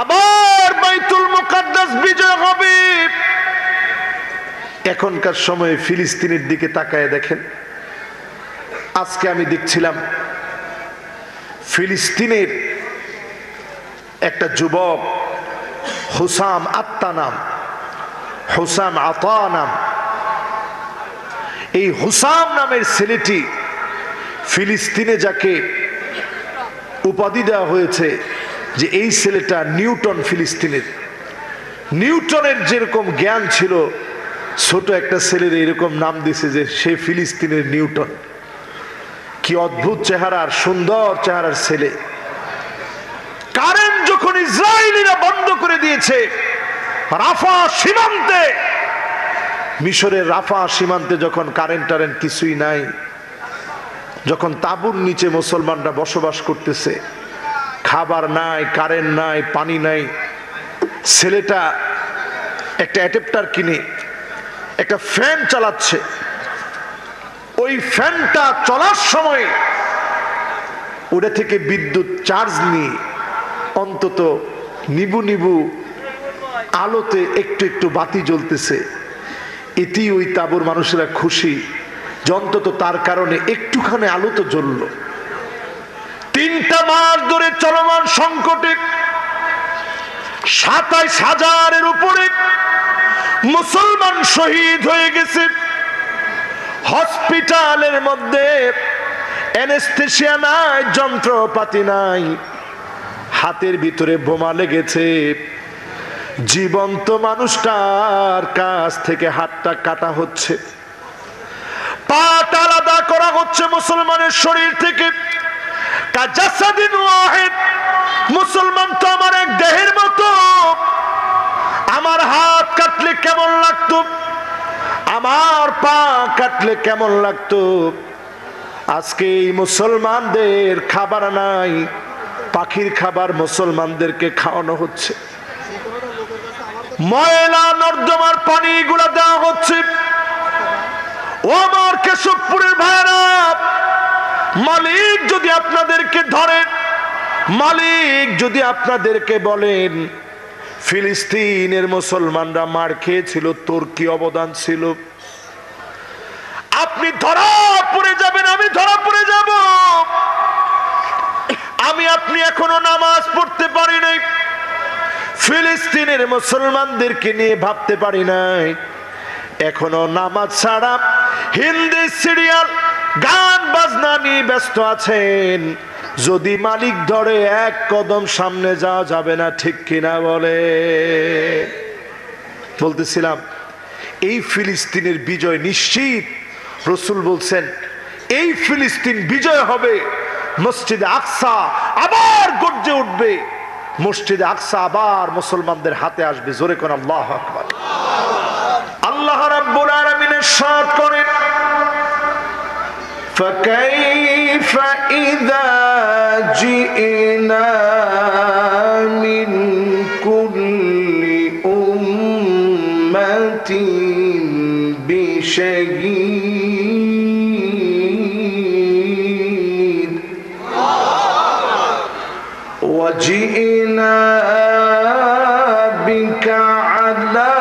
আবার বাইতুল মুকাদ্দাস বিজয় হবে। এখনকার সময়ে ফিলিস্তিনের দিকে তাকায় দেখেন। আজকে আমি দেখছিলাম ফিলিস্তিনের একটা যুবক, হুসাম আত্তা নাম, হুসাম আতা নাম। এই হুসাম নামের ছেলেটি ফিলিস্তিনে যাকে উপাধি দেওয়া হয়েছে যে এই ছেলেটা নিউটন ফিলিস্তিনের। নিউটনের যেরকম জ্ঞান ছিল, ছোট একটা ছেলের এরকম নাম দিছে যে সে ফিলিস্তিনের নিউটন। কি অদ্ভুত চেহারার, সুন্দর চেহারার ছেলে। কারেন্ট যখন ইসরায়েলিরা বন্ধ করে দিয়েছে রাফা সীমান্তে, মিশরের রাফা সীমান্তে যখন কারেন্ট কিছুই নাই, যখন তাঁবুর নিচে মুসলমানরা বসবাস করতেছে, খাবার নাই, কারেন্ট নাই, পানি নাই, ছেলেটা একটা অ্যাডাপ্টার কিনে একটা ফ্যান চালাচ্ছে। ওই ফ্যানটা চলার সময় ওটা থেকে বিদ্যুৎ চার্জ নিয়ে অন্তত নিবু নিবু আলোতে একটু একটু বাতি জ্বলতেছে। এটি ওই তাঁবুর মানুষেরা খুশি যে অন্তত তার কারণে একটুখানি আলো তো জ্বলল। 3টা মাস ধরে চলমান সংকটে 27,000-এর উপরে মুসলমান শহীদ হয়ে গেছে। হসপিটালের মধ্যে অ্যানেস্থেসিয়া নাই, যন্ত্রপাতি নাই, হাতের ভিতরে বোমা লেগেছে। জীবন্ত মানুষটার কাছ থেকে হাতটা কাটা হচ্ছে, পাটা আলাদা করা হচ্ছে মুসলমানের শরীর থেকে। কাজাসাদিন ওয়াহিদ, মুসলমান তো আমার এক দেহের মতো। আমার হাত কাটলে কেমন লাগতো, আমার পা কাটলে কেমন লাগতো। আজকে এই মুসলমানদের খাবার নাই, পাখির খাবার মুসলমানদেরকে খাওয়ানো হচ্ছে। ময়লা নর্দমার পানি গুলা দেওয়া হচ্ছে। ও আমার কেশবপুরের ভাইরা, মালিক যদি আপনাদেরকে ধরেন, মালিক যদি আপনাদেরকে বলেন ফিলিস্তিনের মুসলমানরা মার খেয়েছিল, তোর কি অবদান ছিল? আপনি ধরা পড়ে যাবেন, আমি ধরা পড়ে যাব। আমি আপনি এখনো নামাজ পড়তে পারি নাই, ফিলিস্তিনের মুসলমানদেরকে নিয়ে ভাবতে পারি নাই। এখনো নামাজ ছাড়া হিন্দি সিরিয়াল, গান বাজনা নিয়ে ব্যস্ত আছেন। যদি মালিক ধরে এক কদম সামনে যাওয়া যাবে না, ঠিক কিনা বলে? বলতেছিলাম এই ফিলিস্তিনের বিজয় নিশ্চিত। রাসূল বলছেন এই ফিলিস্তিন বিজয় হবে। মসজিদে আকসা আবার গর্জে উঠবে, মসজিদে আকসা আবার মুসলমানদের হাতে আসবে। জোরে কোন আল্লাহু আকবার। আল্লাহ রাব্বুল আলামিন ইরশাদ করেন, فكيف إذا جئنا من كل أمة بشهيد وجئنا بك على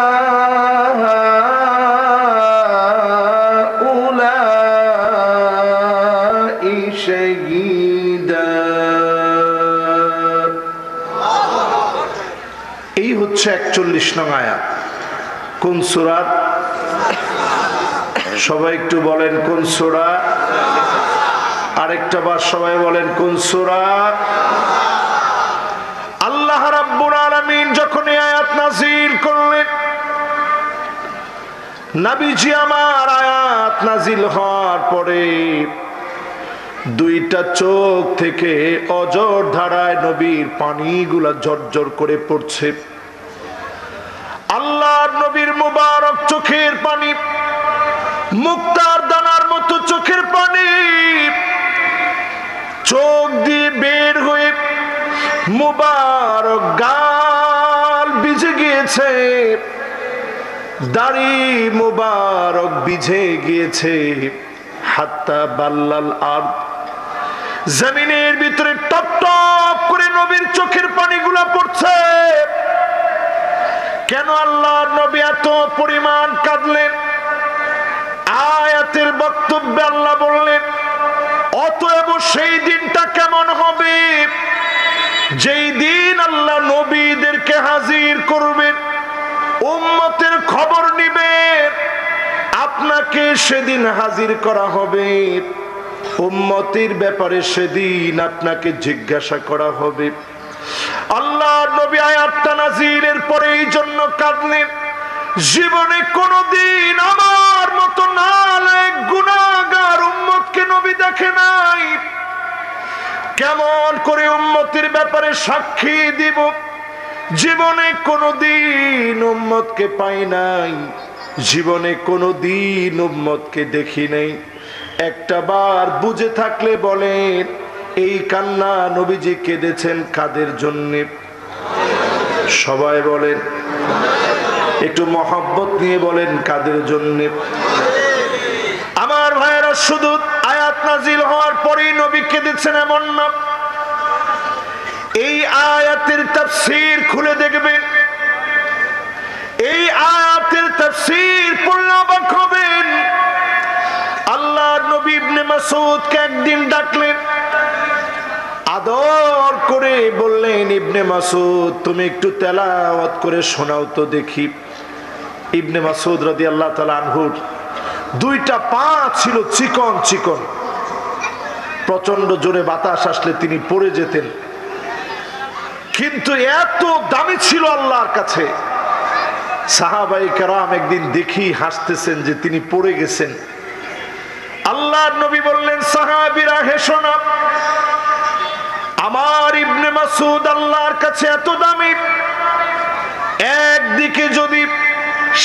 এই হচ্ছে 41 নং আয়াত। কোন সূরা? সবাই একটু বলেন কোন সূরা? আরেকটা বার সবাই বলেন কোন সূরা? আল্লাহ রাব্বুল আলামিন যখন এই আয়াত নাযিল করলেন, নবীজি আমার আয়াত নাযিল হওয়ার পরে 2টা চোখ থেকে অঝোর ধারায় নবীর পানিগুলা ঝরঝর করে পড়ছে। আল্লাহর নবীর মুবারক চোখের পানি, মুক্তার দানার মতো চোখের পানি চোখ দিয়ে বের হয়ে মুবারক গাল ভিজে গিয়েছে, দাড়ি মুবারক ভিজে গিয়েছে। হাত্তা বাল্লাল আরদ, জমিনের ভিতরে টপ টপ করে নবীর চোখের পানিগুলা পড়ছে। কেন আল্লাহর নবী এত পরিমাণ কাঁদলেন? আয়াতের বক্তব্যে আল্লাহ বললেন, অতএব সেই দিনটা কেমন হবে যেই দিন আল্লাহ নবীদেরকে হাজির করবেন, উম্মতের খবর নিবেন। আপনাকে সেদিন হাজির করা হবে, উম্মতের ব্যাপারে সেদিন আপনাকে জিজ্ঞাসা করা হবে। আল্লাহর নবী আয়াতটা নাযিলের পরে এই জন্য কাঁদলেন, জীবনে কোনদিন আমার মতো নালায়েক গুনাহগার উম্মতকে নবী দেখে নাই। কেমন করে উম্মতের ব্যাপারে সাক্ষী দিব? জীবনে কোনদিন উম্মতকে পাই নাই, জীবনে কোনদিন উম্মতকে দেখি নাই। একটা বার বুঝে থাকলে বলেন, এই কান্না নবীজি কেঁদেছেন কাদের জন্যে? সবাই বলেন, একটু মহব্বত নিয়ে বলেন কাদের জন্যে? আমার ভাইয়েরা, শুধু আয়াত নাজিল হওয়ার পরেই নবী কেঁদেছেন এমন না। এই আয়াতের তাফসীর খুলে দেখবেন, এই আয়াতের তাফসীর পড়লে অবাক হবেন। আল্লাহর নবী ইবনে মাসউদকে একদিন ডাকলেন, আদর করে বললেন, ইবনে মাসউদ তুমি একটু তেলাওয়াত করে শোনাও তো দেখি। ইবনে মাসউদ রাদিয়াল্লাহু তাআলা আনহুর দুইটা পা ছিল চিকন চিকন, প্রচন্ড জোরে বাতাস আসলে তিনি পড়ে যেতেন, কিন্তু এত দামি ছিল আল্লাহর কাছে। সাহাবায়ে কেরাম একদিন দেখি হাসতেছেন যে তিনি পড়ে গেছেন। আল্লাহর নবী বললেন, সাহাবীরা হেসো না, আমার ইবনে মাসউদ আল্লাহর কাছে এত দামি, একদিকে যদি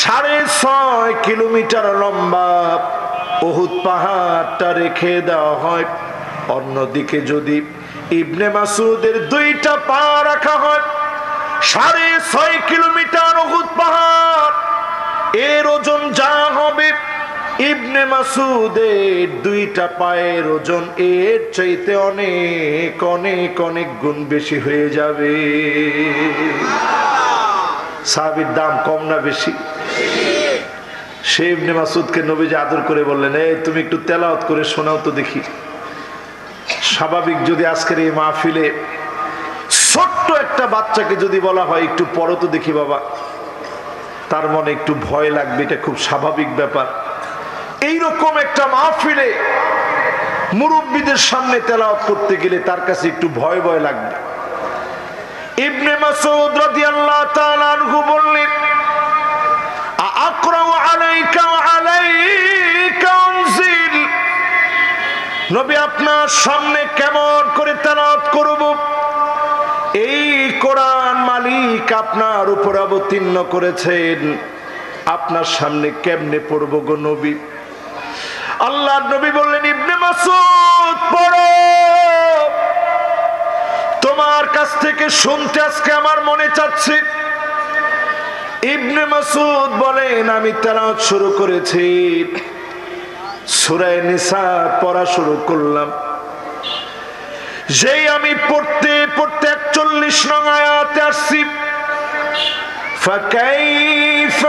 6.5 কিলোমিটার লম্বা উহুদ পাহাড়টা রেখে দেওয়া হয়, অন্যদিকে যদি ইবনে মাসউদের দুইটা পা রাখা হয়, 6.5 কিলোমিটার উহুদ পাহাড়, এর ওজন যা হবে, ইবনে মাসউদের দুইটা পায়ের ওজন এর চাইতে অনেক অনেক অনেক গুণ বেশি হয়ে যাবে। সাহাবীর দাম কম না বেশি? সে ইবনে মাসউদকে নবীজি আদর করে বললেন, এই তুমি একটু তেলাওয়াত করে শোনাও তো দেখি। স্বাভাবিক যদি আজকের এই মাহফিলে ছোট্ট একটা বাচ্চাকে যদি বলা হয় একটু পড়ো তো দেখি বাবা, তার মনে একটু ভয় লাগবে, এটা খুব স্বাভাবিক ব্যাপার। এইরকম একটা মাহফিলে মুরব্বীদের সামনে তেলাওয়াত করতে গেলে তার কাছে একটু ভয় ভয় লাগবে। ইবনে মাসউদ রাদিয়াল্লাহু তাআলা আনহু বললেন, আকরাউ আলাইকা ওয়া আলাইকা উনজিল, নবী আপনার সামনে কেমন করে তেলাওয়াত করব? এই কোরআন মালিক আপনার উপর অবতীর্ণ করেছেন, আপনার সামনে কেমনে পড়ব গো নবী? আল্লাহর নবী বললেন, ইবনে মাসউদ পড়ো, তোমার কাছ থেকে শুনতে আজকে আমার মনে চাচ্ছে। ইবনে মাসউদ বলেন, আমি তেলাওয়াত শুরু করেছি, সূরা নিসা পড়া শুরু করলাম। যেই আমি পড়তে পড়তে 41 নং আয়াতে আসছি, فكيف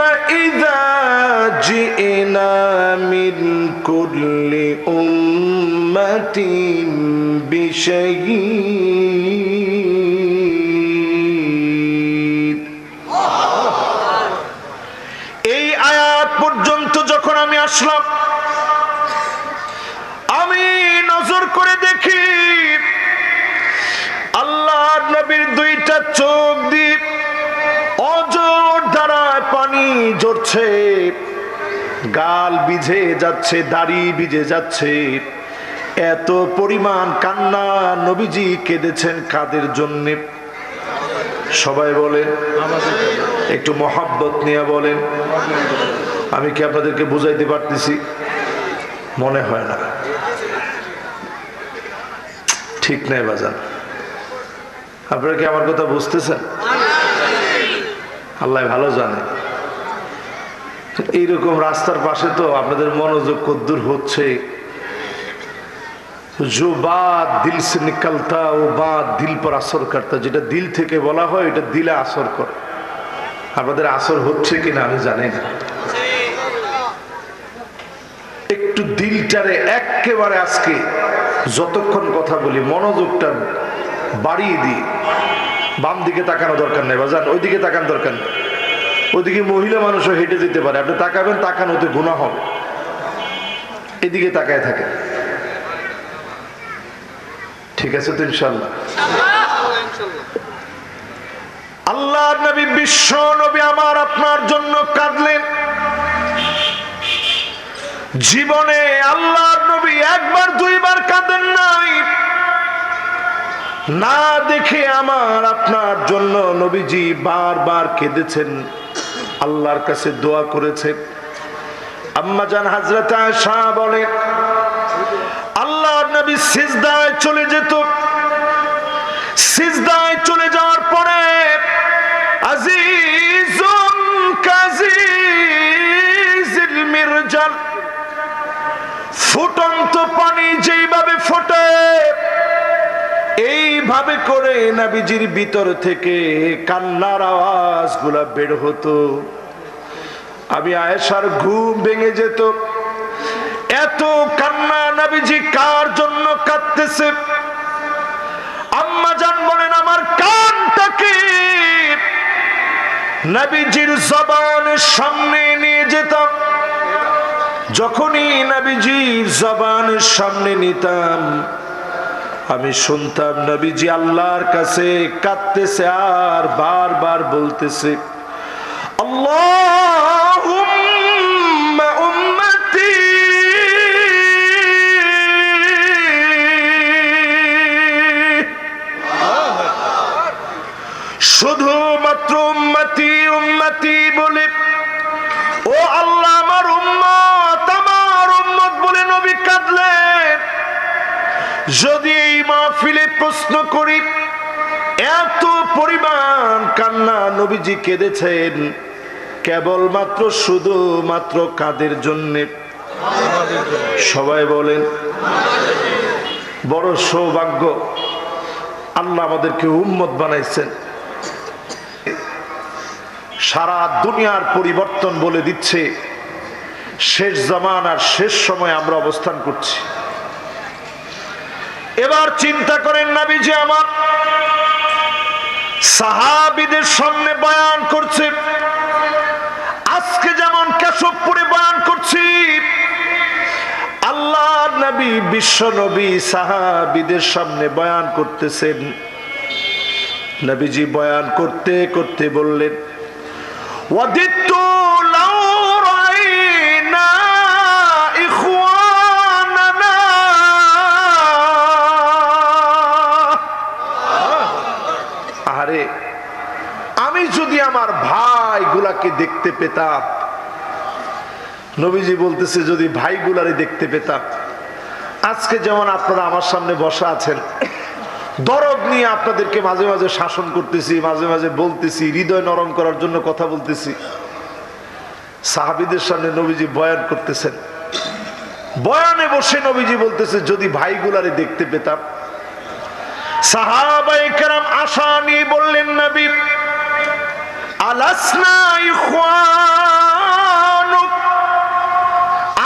إذا جئنا من كل أمة بشهيد। এই আয়াত পর্যন্ত যখন আমি আসলাম, আমি নজর করে দেখি আল্লাহর নবীর দুইটা চোখ দিয়ে অজর ধারায় পানি ঝরছে, গাল ভিজে যাচ্ছে, দাড়ি ভিজে যাচ্ছে, এত পরিমাণ কান্না। নবীজি কেঁদেছেন কাদের জন্য? সবাই বলেন, একটু মহব্বত নিয়ে বলেন। আমি কি আপনাদেরকে বুঝাইতে পারতেছি? মনে হয় না, ঠিক নাই বাজান? আপনারা কি আমার কথা বুঝতেছেন? আল্লাহ ভালো জানে। এইরকম রাস্তার পাশে তো আপনাদের মনোযোগ কদ্দুর হচ্ছে, जो बात दिल से निकलता वो बात दिल पर असर करता, যেটা দিল থেকে বলা হয় এটা দিলে আসর করে। আমাদের আসর হচ্ছে কিনা আমি জানি না। একটু দিলটারে একেবারে আজকে যতক্ষণ কথা বলি মনোযোগটা বাড়িয়ে দিই। বাম দিকে তাকানো দরকার নেই বাজান, ওইদিকে তাকান দরকার নেই। ওইদিকে মহিলা মানুষও হেঁটে যেতে পারে, আপনি তাকাবেন, তাকানোতে গুনাহ হবে। এদিকে তাকায় থাকে, ঠিক আছে তো ইনশাল্লাহ? আল্লাহর নবী, বিশ্ব নবী আমার আপনার জন্য কাঁদলেন। জীবনে আল্লাহর নবী একবার দুইবার কাঁদেন নাই। না দেখে আমার আপনার জন্য নবীজি বারবার কেঁদেছেন, আল্লাহর কাছে দোয়া করেছেন। আম্মা জান হযরত আয়েশা বলেন, আল্লাহর নবী সিজদায় চলে যেত। সিজদায় চলে যাওয়ার পরে আজিজুন কাজিজিল মিরজাল, ফুটন্ত পানি যেইভাবে ফোটে এইভাবে করে নবীজির ভিতর থেকে কান্নার আওয়াজগুলা বের হতো। আমি আয়েশার ঘুম ভেঙে যেত। এত কান্না, নবীজি কার জন্য কাঁদতেছে? আম্মা জান বলেন, আমার কানটাকে নবীজির জবানের সামনে নিয়ে যেতাম। যখনই নবীজির জবানের সামনে নিতাম, আমি শুনতাম নবীজি আল্লাহর কাছে কাঁদতেছে আর বারবার বলতেছে, আল্লাহুম্মা উম্মতি, শুধুমাত্র উম্মতি উম্মতি বলে, ও আল্লাহ আমার উম্মত, আমার উম্মত বলে নবী কাঁদলেন। যদি এই মাহফিলে প্রশ্ন করি, এত পরিমাণ কান্না নবীজি কেঁদেছেন কেবলমাত্র শুধুমাত্র কাদের জন্য? সবাই বলেন। বড় সৌভাগ্য, আল্লাহ আমাদেরকে উম্মত বানাইছেন। সারা দুনিয়ার পরিবর্তন বলে দিচ্ছে শেষ জামানার শেষ সময় আমরা অবস্থান করছি। এবার চিন্তা করেন, নবীজি আমার সাহাবীদের সামনে বয়ান করছে। আজকে যেমন কেশবপুরে বয়ান করছি, আল্লাহর নবী, বিশ্ব নবী সাহাবীদের সামনে বয়ান করতেছেন। নবীজি বয়ান করতে করতে বললেন, ওয়াদিতু লাউ রাইনা ইখওয়ানানা, আরে আমি যদি আমার ভাইগুলাকে দেখতে পেতাম। নবীজি বলতেছে, যদি ভাইগুলারে দেখতে পেতাম। আজকে যেমন আপনারা আমার সামনে বসা আছেন, দরদ নিয়ে আপনাদেরকে মাঝে মাঝে শাসন করতেছি, মাঝে মাঝে বলতেছি, হৃদয় নরম করার জন্য কথা বলতেছি। সাহাবীদের সামনে নবীজি বয়ান করতেছেন। বয়ানে বসে নবীজি বলতেছে, যদি ভাইগুলারে দেখতে পেতাম। সাহাবায়ে কেরাম আশা নিয়ে বললেন, নবী আলাসনা ইখওয়ানুক,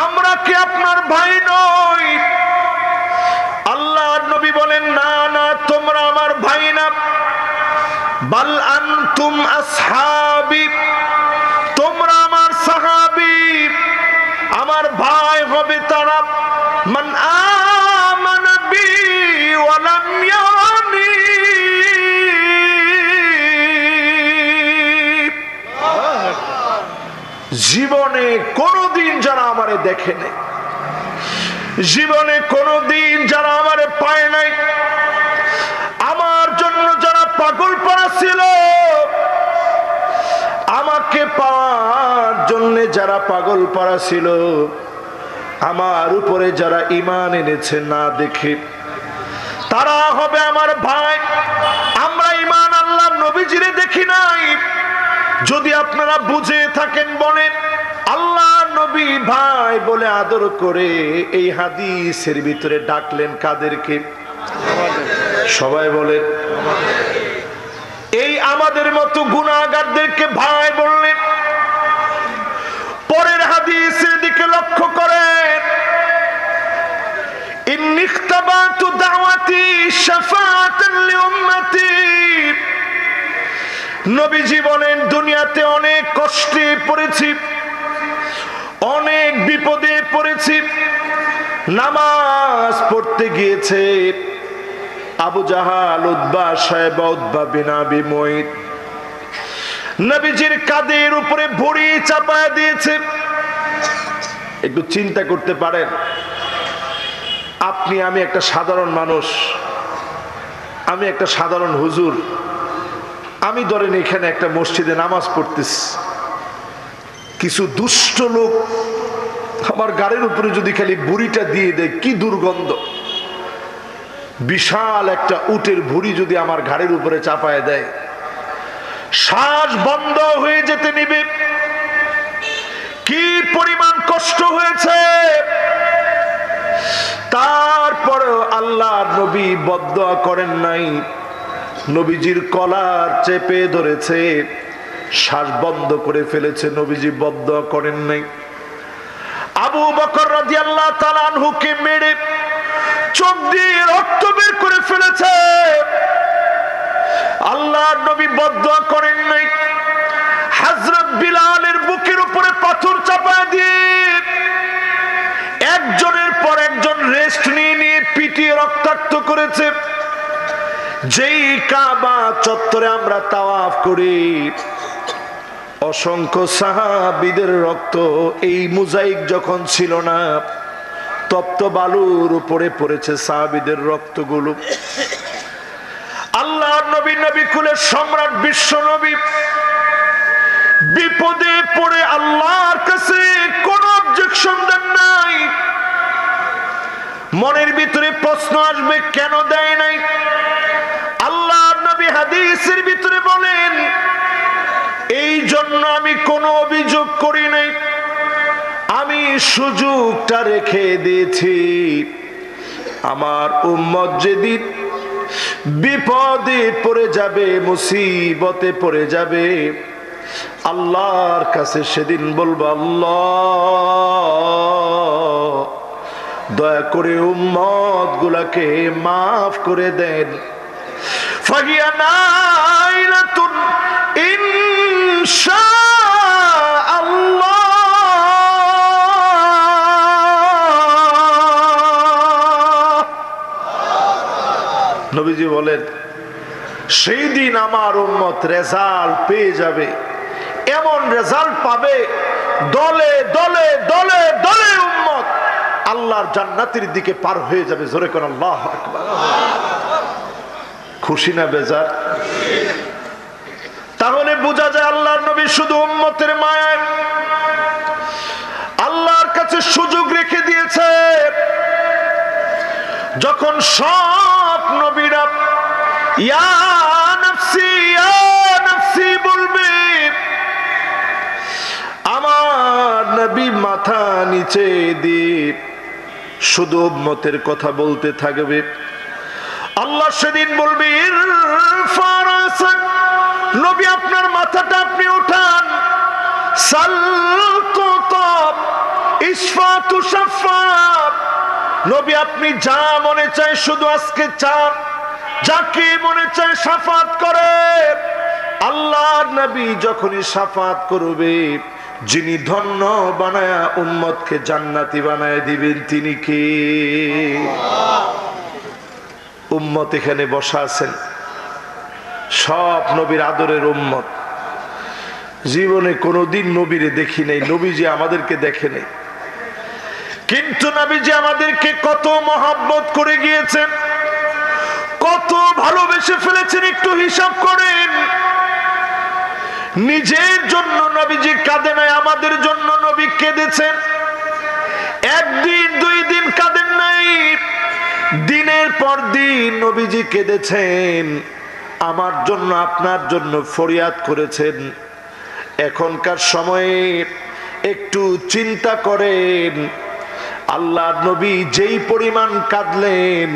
আমরা কি আপনার ভাই নই? আল্লাহর নবী বলেন, না না, তোমরা আমার ভাই না। বাল আনতুম আসহাবি, তোমরা আমার সাহাবী। আমার ভাই হবে তারা মান আমানা বি ওয়া লাম ইয়ারানি, জীবনে কোনদিন যারা আমারে দেখে নাই, জীবনে কোনদিন যারা আমারে পায় নাই, আমার জন্য যারা পাগল পাড়া ছিল, আমাকে পাওয়ার জন্য যারা পাগল পাড়া ছিল, আমার উপরে যারা ঈমান এনেছে না দেখে, তারা হবে আমার ভাই। আমরা ঈমান আনলাম, নবীজিরে দেখি নাই। যদি আপনারা বুঝে থাকেন বলেন, আল্লাহ নবী ভাই বলে আদর করে এই হাদিসের ভিতরে ডাকলেন কাদেরকে? সবাই বলেন। এই আমাদের মতো গুনাহগারদেরকে ভাই বলে উম্মতি শাফাআতান লিউম্মতি। নবীজি বলেন, দুনিয়াতে অনেক কষ্টে পড়েছি, অনেক বিপদে পড়েছি। নামাজ পড়তে গিয়েছে Abu Jahl, Utba, Shayba, Utba bin Abi Muait নবীজির কাঁধের উপরে ভরি চাপায় দিয়েছে। একটু চিন্তা করতে পারেন, আপনি আমি একটা সাধারণ মানুষ, আমি একটা সাধারণ হুজুর, আমি ধরেন এখানে একটা মসজিদে নামাজ পড়তেছি, কিছু দুষ্ট লোক আমার গাড়ির উপরে যদি খালি বুড়িটা দিয়ে দেয়, কি দুর্গন্ধ। বিশাল একটা উটের ভুঁড়ি যদি আমার ঘাড়ের উপরে চাপায় দেয়, শ্বাস বন্ধ হয়ে যেতে নিবে। কি পরিমাণ কষ্ট হয়েছে। তারপরেও আল্লাহ নবী বদদুয়া করেন নাই, নবীজির কলার চেপে ধরেছে, শ্বাস বন্ধ করে ফেলেছে, নবীজি বদদুয়া করেন নাই। আবু বকর রাদিয়াল্লাহু তাআলা আনহুকে মেরে চোখ দিয়ে রক্ত বের করে ফেলেছে, আল্লাহর নবী বদদুয়া করেন নাই। হযরত বিলালের বুকের উপরে পাথর চাপায় দিয়ে একজনের পর একজন রেস্ট নিয়ে পিটিয়ে রক্তাক্ত করেছে। যেই কাবা চত্বরে আমরা তাওয়াফ করি, অসংখ্য সাহাবীদের রক্ত, এই মোজাইক যখন ছিল না, তপ্ত বালুর উপরে পড়েছে সাহাবীদের রক্তগুলো। আল্লাহর নবী, নবী কুলের সম্রাট বিশ্ব নবী বিপদে পড়ে আল্লাহর কাছে কোনো অবজেকশন দেন নাই। মনের ভিতরে প্রশ্ন আসবে, কেন দেয় নাই? আল্লাহর নবী হাদিসের ভিতরে বলেন, এই জন্য আমি কোনো অভিযোগ করি নাই, আমি সুযোগটা রেখে দিয়েছি। আমার উম্মত যেদিন বিপদে পড়ে যাবে, মুসিবতে পড়ে যাবে, আল্লাহর কাছে সেদিন বলবো, আল্লাহ দয়া করে উম্মত গুলাকে মাফ করে দেন। ফাহিয়া নাইলাতুন ইনশাআল্লাহ। নবীজি বলেন, সেই দিন আমার উম্মত রেজাল্ট পেয়ে যাবে, এমন রেজাল্ট পাবে, দলে দলে দলে দলে উম্মত আল্লাহর জান্নাতের দিকে পার হয়ে যাবে। জোরে কোন আল্লাহু আকবার। খুশি না বেজার? তাহলে বোঝা যায় আল্লাহর নবী শুধু উম্মতের মায়ায় আল্লাহর কাছে সুযোগ রেখে দিয়েছে। যখন সব নবীরা ইয়া নাফসি বলবে, আমার নবী মাথা নিচে দিয়ে শুধু উম্মতের কথা বলতে থাকবে। আল্লাহ সেদিন বলবে, নবী আপনার মাথাটা আপনি উঠান, নবী আপনি যা মনে চায় শুধু আজকে চান, যাকে মনে চায় শাফাত করে। আল্লাহর নবী যখনই শাফাত করবে, যিনি ধন্য বানায়া উম্মতকে জান্নাতি বানায় দিবেন, তিনি কে? উম্মত এখানে বসা আছেন, সব নবীর আদরের উম্মত। জীবনে কোনোদিন নবীরে দেখি নাই, নবীজি আমাদেরকে দেখে নাই, কিন্তু নবীজি আমাদেরকে কত মহব্বত করে গিয়েছেন, কত ভালোবেসে ফেলেছেন। একটু হিসাব করেন, নিজের জন্য নবীজি কাঁদে নাই, আমাদের জন্য নবী কেঁদেছেন। একদিন দুই দিন কাঁদেন নাই, দিনের পর দিন নবীজি কেঁদেছেন, আমার জন্য আপনার জন্য ফরিয়াদ করেছেন। এখনকার সময়ে একটু চিন্তা করেন, আল্লাহ নবী যেই পরিমাণ কাঁদলেন,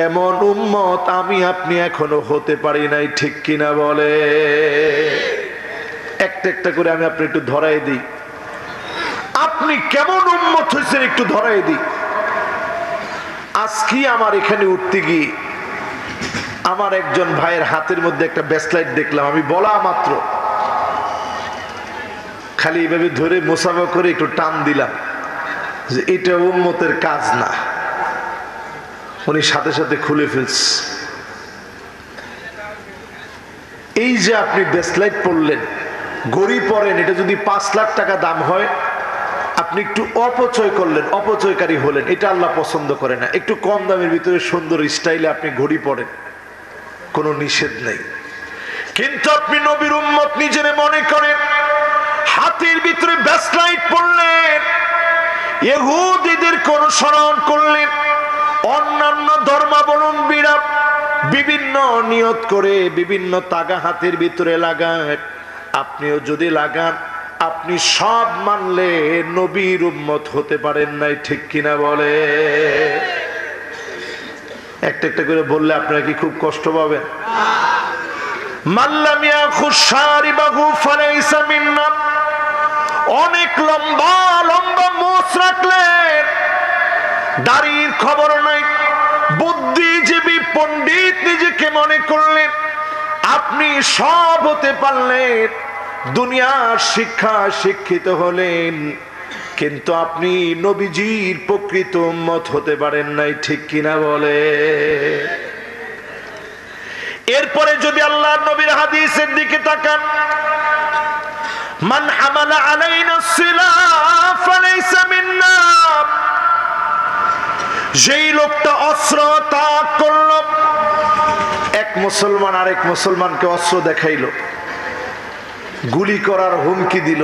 এমন উম্মত আমি আপনি এখনো হতে পারি নাই, ঠিক কিনা বলে? একটা একটা করে আমি আপনি একটু ধরাই দিই, আপনি কেমন উম্মত হয়েছেন একটু ধরাই দিই। আজকে আমার এখানে উঠতে গিয়ে আমার একজন ভাইয়ের হাতের মধ্যে একটা ব্যাসলাইট দেখলাম, আমি বলা মাত্র খালি এইভাবে ধরে মোসাফা করে একটু টান দিলাম যে এটা উম্মতের কাজ না, উনি সাথে সাথে খুলে ফেলছে। এই যে আপনি ব্যাসলাইট পরলেন, গড়ি পরেন, এটা যদি 5 লাখ টাকা দাম হয়, আপনি একটু অপচয় করলেন, অপচয়কারী হলেন, এটা আল্লাহ পছন্দ করে না। একটু কম দামের ভিতরে সুন্দর স্টাইলে আপনি ঘড়ি পরেন, কোনো নিষেধ নেই। কিন্তু আপনি নবীর উম্মত নিজেরে মনে করেন, হাতের ভিতরে ব্যাসলাইট পরলেন, ইহুদীদের অনুসরণ করলেন, অন্যান্য ধর্মাবলম্বীরা বিভিন্ন নিয়ত করে বিভিন্ন তাগা হাতের ভিতরে লাগান, আপনিও যদি লাগান, আপনি সব মানলে নবীর উম্মত হতে পারেন নাই, ঠিক কিনা বলে? একটা একটা করে বললে আপনারা কি খুব কষ্ট পাবেন? মাল্লাম ইয়াখুশ শারিবাহু ফালাইসা মিন্না, অনেক লম্বা লম্বা মোছ রাখলেন, দাড়ির খবর নাই, বুদ্ধিজীবী পণ্ডিত নিজেকে মনে করলেন, আপনি সব হতে পারলেন, দুনিয়ার শিক্ষা শিক্ষিত হলেন, কিন্তু আপনি নবীজির প্রকৃত উম্মত হতে পারেন নাই, ঠিক কিনা বলে? এরপরে যদি আল্লাহর নবীর হাদিসের দিকে তাকান, মান হামালা আলাইনা সিলাহ ফালাইসা মিন্না, যেই লোকটা অস্ত্র ত্যাগ করলো, এক মুসলমান আরেক মুসলমানকে অস্ত্র দেখাইলো, গুলি করার হুমকি দিল,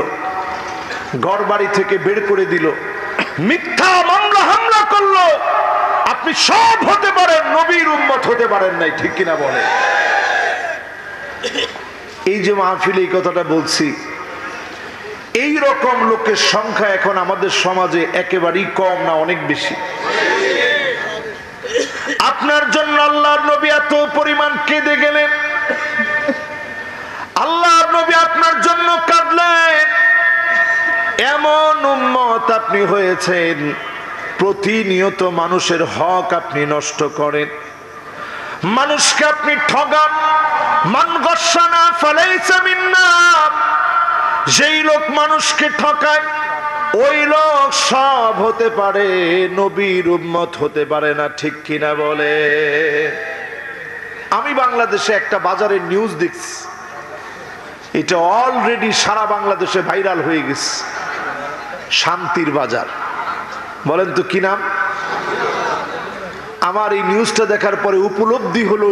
ঘর বাড়ি থেকে বের করে দিল, মিথ্যা মামলা হামলা করলো, আপনি সব হতে পারেন, নবীর উম্মত হতে পারেন নাই, ঠিক কিনা বলে? এই যে মাহফিলে এই কথাটা বলছি, এই রকম লোকের সংখ্যা এখন আমাদের সমাজে একেবারেই কম না, অনেক বেশি। আপনার জন্য আল্লাহর নবী এত পরিমাণ কেঁদে গেলেন, আল্লাহর নবী আপনার জন্য কাঁদলেন, এমন উম্মত আপনি হয়েছেন, প্রতিনিয়ত মানুষের হক আপনি নষ্ট করেন, মানুষকে আপনি ঠগান। মান গশানা ফালাইসা মিন্না, যেই লোক মানুষকে ঠকায়, ওই লোক সব হতে পারে, নবীর উম্মত হতে পারে না, ঠিক কিনা বলে? আমি বাংলাদেশে একটা বাজারের নিউজ দেখছি, এটা অলরেডি সারা বাংলাদেশে ভাইরাল হয়ে গেছে, শান্তির বাজার। বলেন তো কি নাম? আমার এই নিউজটা দেখার পরে উপলব্ধি হলো,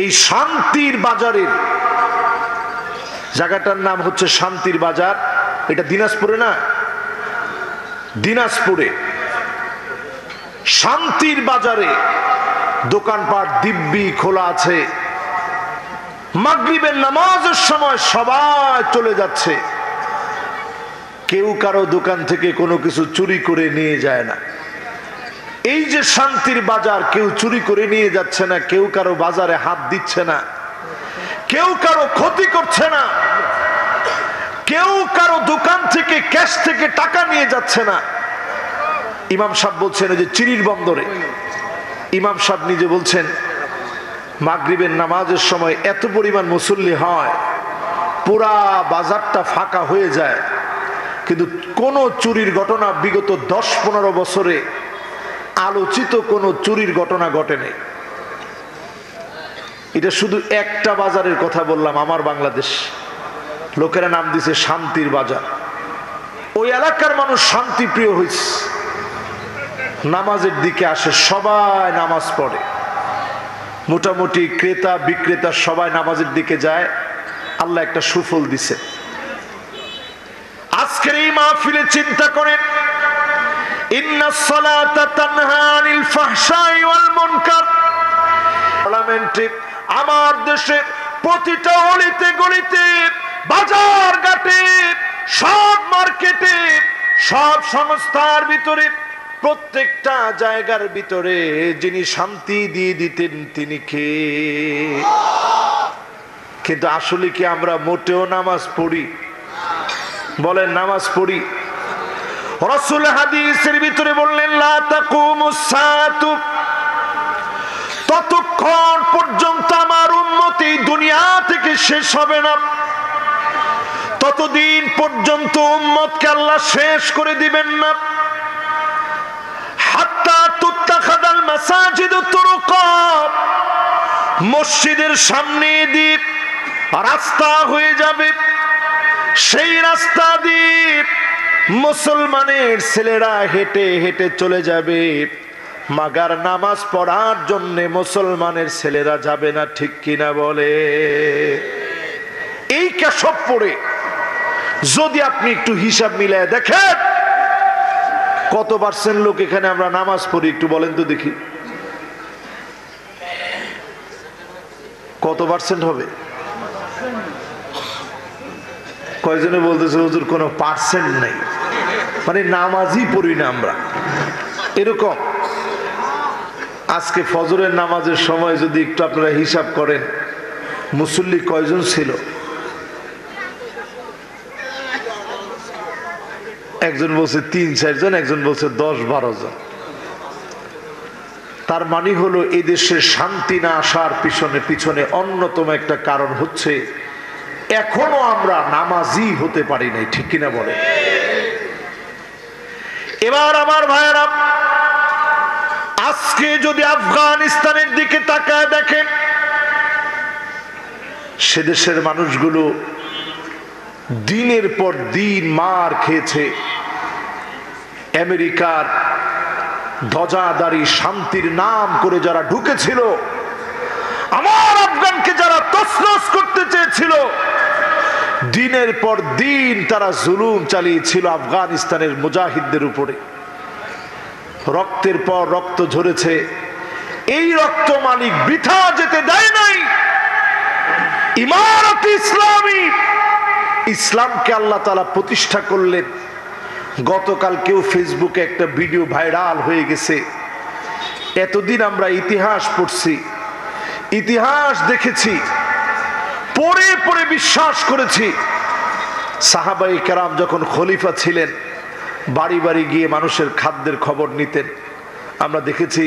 এই শান্তির বাজারের জায়গাটার নাম হচ্ছে শান্তির বাজার। এটা দিনাজপুরে না, দিনাজপুরে শান্তির বাজারে দোকানপাট দিব্যি খোলা আছে, মাগরিবের নামাজের সময় সবাই চলে যাচ্ছে, কেউ কারো দোকান থেকে কোনো কিছু চুরি করে নিয়ে যায় না। এই যে শান্তির বাজার, কেউ চুরি করে নিয়ে যাচ্ছে না, কেউ কারো বাজারে হাত দিচ্ছে না, কেউ কারো ক্ষতি করছে না, কেউ কারো দোকান থেকে ক্যাশ থেকে টাকা নিয়ে যাচ্ছে না। ইমাম সাহেব বলছেন, ওই যে চিরির বন্দরে ইমাম সাহেব নিজে বলছেন, মাগরিবের নামাজের সময় এত পরিমাণ মুসল্লি হয়, পুরা বাজারটা ফাঁকা হয়ে যায়, কিন্তু কোনো চুরির ঘটনা বিগত 10-15 বছরে আলোচিত কোনো চুরির ঘটনা ঘটে নেই। এটা শুধু একটা বাজারের কথা বললাম, আমার বাংলাদেশ। লোকেরা নাম দিছে শান্তির বাজার। ওই এলাকার মানুষ শান্তি প্রিয় হয়েছে, নামাজের দিকে আসে, সবাই নামাজ পড়ে, মোটামুটি ক্রেতা বিক্রেতা সবাই নামাজের দিকে যায়। আল্লাহ একটা সুফল দিছে। আজকের এই মাহফিলে চিন্তা করেন, ইন্নাস সালাতা তানহা আনিল ফাহশাই ওয়াল মুনকার। পার্লামেন্টে, আমার দেশে প্রতিটা অলিতে গলিতে, বাজার ঘাটে, সব মার্কেটে, সব সংস্থার ভিতরে, প্রত্যেকটা জায়গার ভিতরে যিনি শান্তি দিয়ে দিতেন তিনি কে? কিন্তু আসলে কি আমরা মোটেও নামাজ পড়ি? বলেন, নামাজ পড়ি? রাসূল হাদিসের ভিতরে বললেন লা তাকুমুস সাআতু, ততক্ষণ পর্যন্ত আমার উম্মতি দুনিয়া থেকে শেষ হবে না, ততদিন পর্যন্ত উম্মতকে আল্লাহ শেষ করে দিবেন না। হাত্তা তুত্তাখাদাল মাসাজিদু তুরুকা, মসজিদের সামনে দিয়ে রাস্তা হয়ে যাবে, সেই রাস্তা দিয়ে মুসলমানের ছেলেরা হেঁটে হেঁটে চলে যাবে। মাগার নামাজ পড়ার জন্য মুসলমানের ছেলেরা যাবে না, ঠিক কিনা বলে? এই কেশব পড়ে যদি আপনি একটু হিসাব মিলায় দেখেন কত পার্সেন্ট লোক এখানে আমরা নামাজ পড়ি, একটু বলেন তো দেখি কত পার্সেন্ট হবে? কয়জনে বলতেছে হুজুর কোনো পার্সেন্ট নাই, মানে নামাজই পড়ি না আমরা, এরকম। আজকে ফজরের নামাজের সময় যদি একটু আপনারা হিসাব করেন মুসল্লি কয়জন ছিল? একজন বলছে ৩-৪ জন, একজন বলছে ১০-১২ জন। তার মানে হলো এই দেশের শান্তি না আসার পিছনে অন্যতম একটা কারণ হচ্ছে এখনো আমরা নামাজি হতে পারি নাই, ঠিক কিনা বলে? এবার আমার ভাইয়েরা, আজকে যদি আফগানিস্তানের দিকে তাকায় দেখেন, সে দেশের মানুষগুলো দিনের পর দিন মার খেয়েছে। আমেরিকার ধ্বজাধারী শান্তির নাম করে যারা ঢুকেছিল, আমার আফগানকে যারা তছনছ করতে চেয়েছিল, দিনের পর দিন তারা জুলুম চালিয়েছিল আফগানিস্তানের মুজাহিদদের উপরে। রক্তের পর রক্ত ঝরেছে, এই রক্ত মালিক বৃথা যেতে দেয় নাই। ইমারত ইসলামী, ইসলামকে আল্লাহ তাআলা প্রতিষ্ঠা করলেন। গতকাল কেউ ফেসবুকে একটা ভিডিও ভাইরাল হয়ে গেছে। এতদিন আমরা ইতিহাস পড়ছি, ইতিহাস দেখেছি, পড়ে পড়ে বিশ্বাস করেছি সাহাবায়ে কেরাম যখন খলিফা ছিলেন বাড়ি বাড়ি গিয়ে মানুষের খাদ্যের খবর নিতেন। আমরা দেখেছি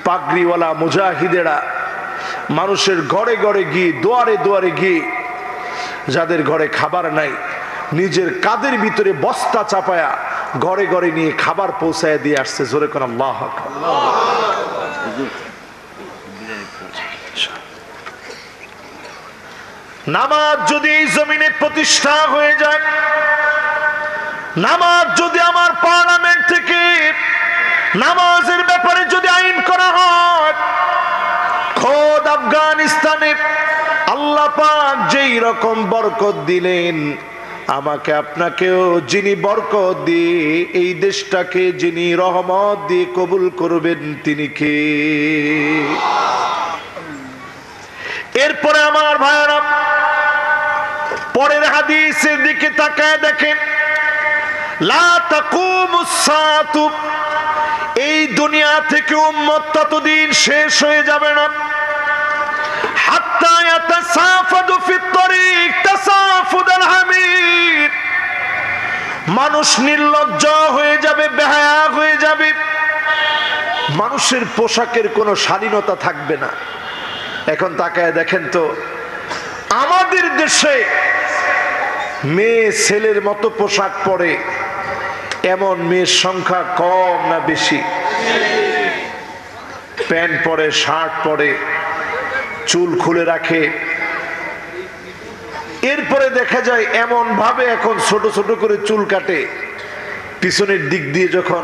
পাগড়িওয়ালা মুজাহিদেরা মানুষের ঘরে ঘরে গিয়ে, দুয়ারে দুয়ারে গিয়ে, যাদের ঘরে খাবার নাই নিজের কাঁধের ভিতরে বস্তা চাপায়া ঘরে ঘরে নিয়ে খাবার পৌঁছায় দিয়ে আসছে। জোরে কোন আল্লাহু আকবার। নামাজ যদি এই জমিনে প্রতিষ্ঠা হয়ে যায়, নামাজ যদি আমার পার্লামেন্ট থেকে নামাজের ব্যাপারে যদি আইন করা হয়, খোদ আফগানিস্তানে আল্লাহ পাক যেই রকম বরকত দিলেন, আমাকে আপনাকেও যিনি বরকত দিয়ে এই দেশটাকে যিনি রহমত দিয়ে কবুল করবেন তিনি কে? এরপরে আমার ভাইরা, পরের হাদিসের দিকে তাকায় দেখেন, লা তাকুমুস সাআতু, এই দুনিয়া থেকে উম্মত ততদিন শেষ হয়ে যাবে না হাত্তা ইয়াতাসাফাদু ফিত তরিক তাসাফুদাল হামির, মানুষ নির্লজ্জ হয়ে যাবে, বেহায়া হয়ে যাবে, মানুষের পোশাকের কোনো শালীনতা থাকবে না। এখন তাকায় দেখেন তো আমাদের দেশে মেয়ে ছেলের মতো পোশাক পরে এমন মেয়ের সংখ্যা কম না বেশি? প্যান্ট পরে, শার্ট পরে, চুল খুলে রাখে। এরপরে দেখা যায় এমন ভাবে এখন ছোট ছোট করে চুল কাটে, পিছনের দিক দিয়ে যখন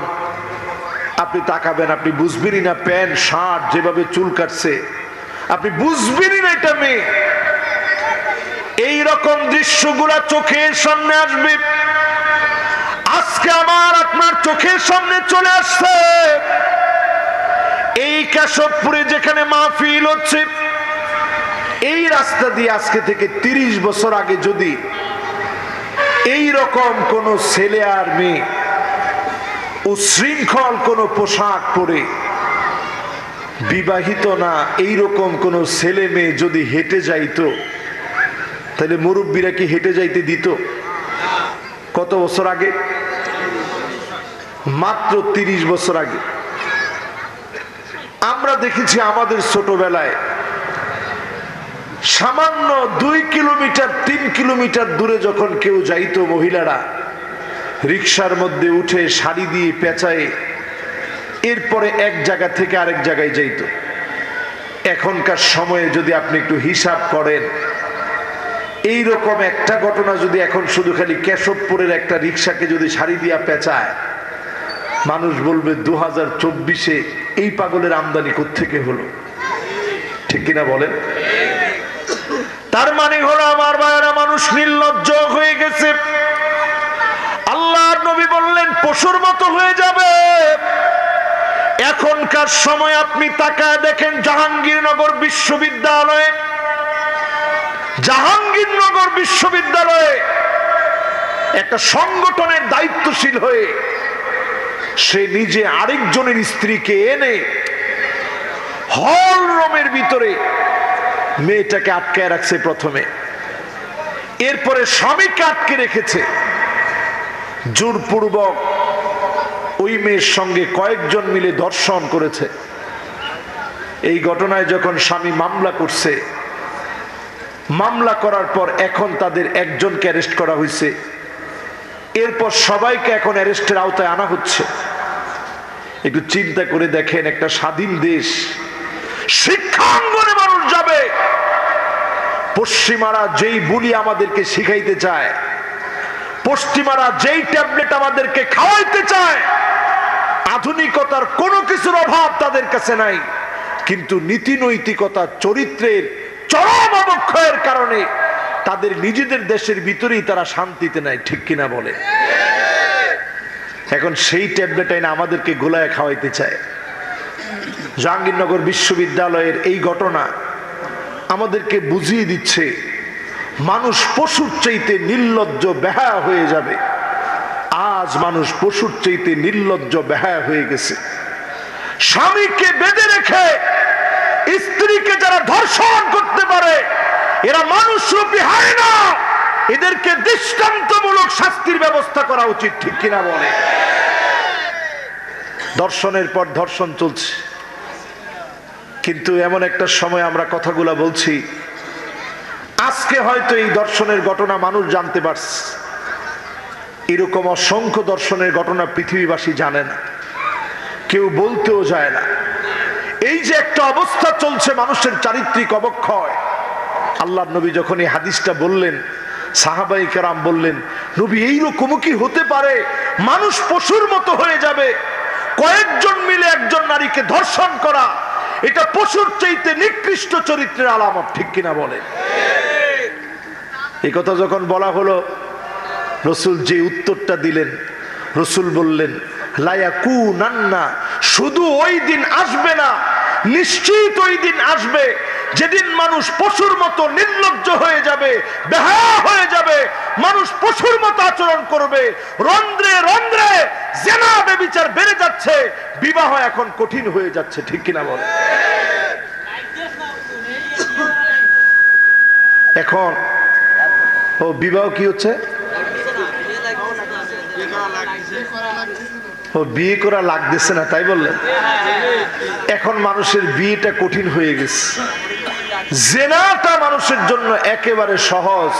আপনি তাকাবেন আপনি বুঝবেনই না প্যান্ট শার্ট যেভাবে চুল কাটছে, আপনি বুঝবেনই না এটা মেয়ে। এই রকম দৃশ্যগুলা চোখের সামনে আসবে। আজকে আমার আপনার চোখের সামনে চলে আসছে এই কেশবপুরে যেখানে মাহফিল হচ্ছে, এই রাস্তা দিয়ে আজকে থেকে 30 বছর আগে যদি এই রকম কোন ছেলে আর মেয়ে উশৃঙ্খল কোন পোশাক পরে, বিবাহিত না এইরকম কোন ছেলে মেয়ে যদি হেঁটে যাইতো, তাহলে মুরব্বীরা কি হেঁটে যাইতে দিত? কত বছর আগে? মাত্র 30 বছর আগে আমরা দেখেছি আমাদের ছোটবেলায় সামান্য 2 কিলোমিটার 3 কিলোমিটার দূরে যখন কেউ যাইতো, মহিলারা রিকশার মধ্যে উঠে শাড়ি দিয়ে পেঁচায় এরপরে এক জায়গা থেকে আরেক জায়গায় যাইতো। এখনকার সময়ে যদি আপনি একটু হিসাব করেন, এইরকম একটা ঘটনা যদি এখন শুধু খালি কেশবপুরের একটা রিকশাকে যদি শাড়ি দিয়া পেঁচায়, মানুষ বলবে 2024-এ এই পাগলের আমদানি কোত্থেকে হলো। ঠিক কিনা বলেন? তার মানে হলো আমার ভাইয়েরা, মানুষ নির্লজ্জ হয়ে গেছে। আল্লাহর নবী বললেন পশুর মতো হয়ে যাবে। এখনকার সময় আপনি তাকায় দেখেন জাহাঙ্গীরনগর বিশ্ববিদ্যালয়ে একটা সংগঠনের দায়িত্বশীল হয়ে সে নিজে আরেকজনের স্ত্রীকে এনে হল রুমের ভিতরে মেয়েটাকে আটকায় রাখছে প্রথমে, এরপরে স্বামীকে আটকে রেখেছে। জোরপূর্বক ওই মেয়ের সঙ্গে কয়েকজন মিলে ধর্ষণ করেছে। এই ঘটনায় যখন স্বামী মামলা করছে, মামলা করার পর এখন তাদের একজনকে অ্যারেস্ট করা হয়েছে, এরপর সবাইকে এখন অ্যারেস্টের আওতায় আনা হচ্ছে। একটু চিন্তা করে দেখেন, একটা স্বাধীন দেশ, শিক্ষাঙ্গনে মানুষ যাবে, পশ্চিমারা যেই বুলি আমাদেরকে শিখাইতে চায়, পশ্চিমারা যেই ট্যাবলেট আমাদেরকে খাওয়াইতে চায়, আধুনিকতার কোনো কিছুর অভাব তাদের কাছে নাই, কিন্তু নীতি নৈতিকতা চরিত্রের চরম অবক্ষয়ের কারণে তাদের নিজেদের দেশের ভিতরেই তারা শান্তিতে নাই। ঠিক কিনা বলে? এখন সেই ট্যাবলেট আইনা আমাদেরকে গোলায় খাওয়াইতে চায়। জাহাঙ্গীরনগর বিশ্ববিদ্যালয়ের এই ঘটনা আমাদেরকে বুঝিয়ে দিচ্ছে মানুষ পশুর চাইতে নির্লজ্জ বেহায়া হয়ে যাবে। আজ মানুষ পশুর চাইতে নির্লজ্জ বেহায়া হয়ে গেছে। স্বামীকে বেঁধে রেখে স্ত্রীকে যারা ধর্ষণ করতে পারে, এরা মানুষরূপী হয় না, এদেরকে দৃষ্টান্তমূলক শাস্তির ব্যবস্থা করা উচিত। ঠিক কিনা বলে? ধর্ষণের পর ধর্ষণ চলছে, কিন্তু এমন একটা সময় আমরা কথাগুলা বলছি, আজকে হয়তো এই ধর্ষণের ঘটনা মানুষ জানতে পারছে, এরকম অসংখ্য ধর্ষণের ঘটনা পৃথিবীবাসী জানে না, কেউ বলতেও যায় না। এই যে একটা অবস্থা চলছে মানুষের চারিত্রিক অবক্ষয়, আল্লাহর নবী যখন এই হাদিসটা বললেন, সাহাবায়ে কেরাম বললেন, নবী এইরকমও কি হতে পারে? মানুষ পশুর মতো হয়ে যাবে। কয়েকজন মিলে একজন নারীকে ধর্ষণ করা, এটা পশুর চাইতে নিকৃষ্ট চরিত্রের আলামত। ঠিক কিনা বলে? এই কথা যখন বলা হলো, রসুল যে উত্তরটা দিলেন, রসুল বললেন, লায়াকুনান্না, শুধু ওই দিন আসবে না, নিশ্চিত ওই দিন আসবে যেদিন মানুষ পশুর মতো নির্লজ্জ হয়ে যাবে, বেহায়া হয়ে যাবে, মানুষ পশুর মতো আচরণ করবে। রন্ধ্রে রন্ধ্রে জিনা ব্যভিচার বেড়ে যাচ্ছে, বিবাহ এখন কঠিন হয়ে যাচ্ছে। ঠিক কিনা বলে? এখন বিবাহ কি হচ্ছে? বিয়ে করা লাগতেছে না, তাই বললেন? এখন মানুষের বিয়েটা কঠিন হয়ে গেছে। জিনাটা মানুষের জন্য একেবারে সহজ,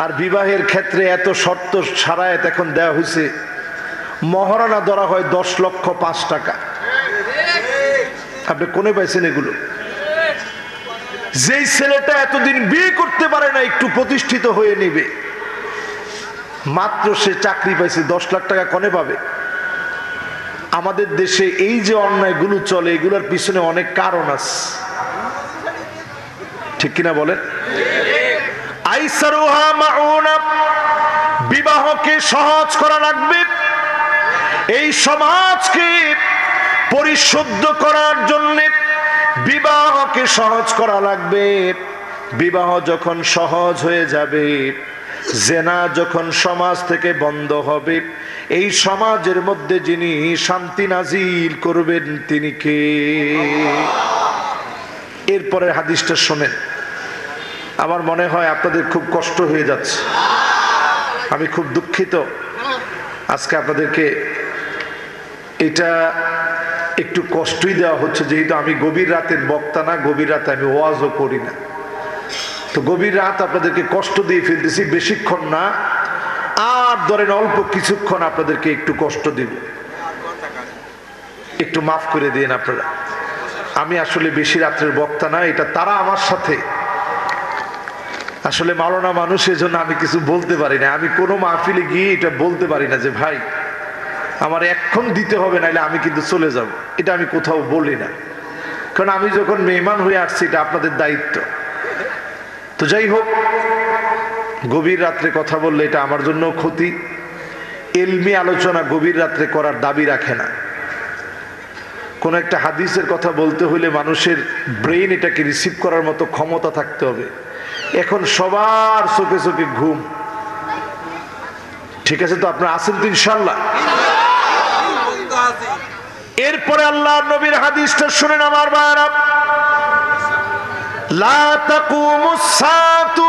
আর বিবাহের ক্ষেত্রে এত শর্ত সারায়াত এখন দেওয়া হয়েছে। মহারণা ধরা হয় 10,05,000 টাকা। আপনি কোনে পাইছেন এগুলো? যেই ছেলেটা এতদিন বিয়ে করতে পারে না, একটু প্রতিষ্ঠিত হয়ে নেবে, মাত্র সে চাকরি পাইছে, 10 লাখ টাকা কোনে পাবে? আমাদের দেশে এই যে অন্যায়গুলো চলে, এগুলোর পিছনে অনেক কারণ আছে। ঠিক কিনা বলেন? আইসারুহা মাউনা, বিবাহকে সহজ করা লাগবে। এই সমাজকে পরিশুদ্ধ করার জন্য বিবাহকে সহজ করা লাগবে। বিবাহ যখন সহজ হয়ে যাবে, জিনা যখন সমাজ থেকে বন্ধ হবে, এই সমাজের মধ্যে যিনি শান্তি নাজিল করবেন তিনি কে? এরপরে হাদিসটা শোনেন, আমার মনে হয় আপনাদের খুব কষ্ট হয়ে যাচ্ছে। আমি খুব দুঃখিত আজকে আপনাদেরকে এটা একটু কষ্টই দেওয়া হচ্ছে, যেহেতু আমি গভীর রাতের বক্তা না, গভীর রাতে আমি ওয়াজও করি না, তো গভীর রাত আপনাদেরকে কষ্ট দিয়ে ফেলতেছি, বেশিক্ষণ না, আর ধরেন অল্প কিছুক্ষণ আপনাদেরকে একটু কষ্ট দিব, একটু মাফ করে দিন আপনারা। আমি আসলে বেশি রাত্রের বক্তা না, এটা তারা আমার সাথে আসলে মাওলানা মানুষ, এজন্য আমি কিছু বলতে পারি না। আমি কোনো মাহফিলে গিয়ে এটা বলতে পারি না যে ভাই আমার এক্ষণ দিতে হবে, নাইলে আমি কিন্তু চলে যাব, এটা আমি কোথাও বলি না, কারণ আমি যখন মেহমান হয়ে আসছি এটা আপনাদের দায়িত্ব। তো যাই হোক, গভীর রাত্রে কথা বললে এটা আমার জন্য ক্ষতি। ইলমি আলোচনা গভীর রাত্রে করার দাবি রাখে না। কোন একটা হাদিসের কথা বলতে হলে মানুষের ব্রেন এটাকে রিসিভ করার মতো ক্ষমতা থাকতে হবে। এখন সবার চোখে চোখে ঘুম, ঠিক আছে তো আপনারা আছেন তো ইনশাআল্লাহ? এরপরে আল্লাহর নবীর হাদিসটা শুনেন আমার ভাইরা, লা তাকুমুস সাআতু,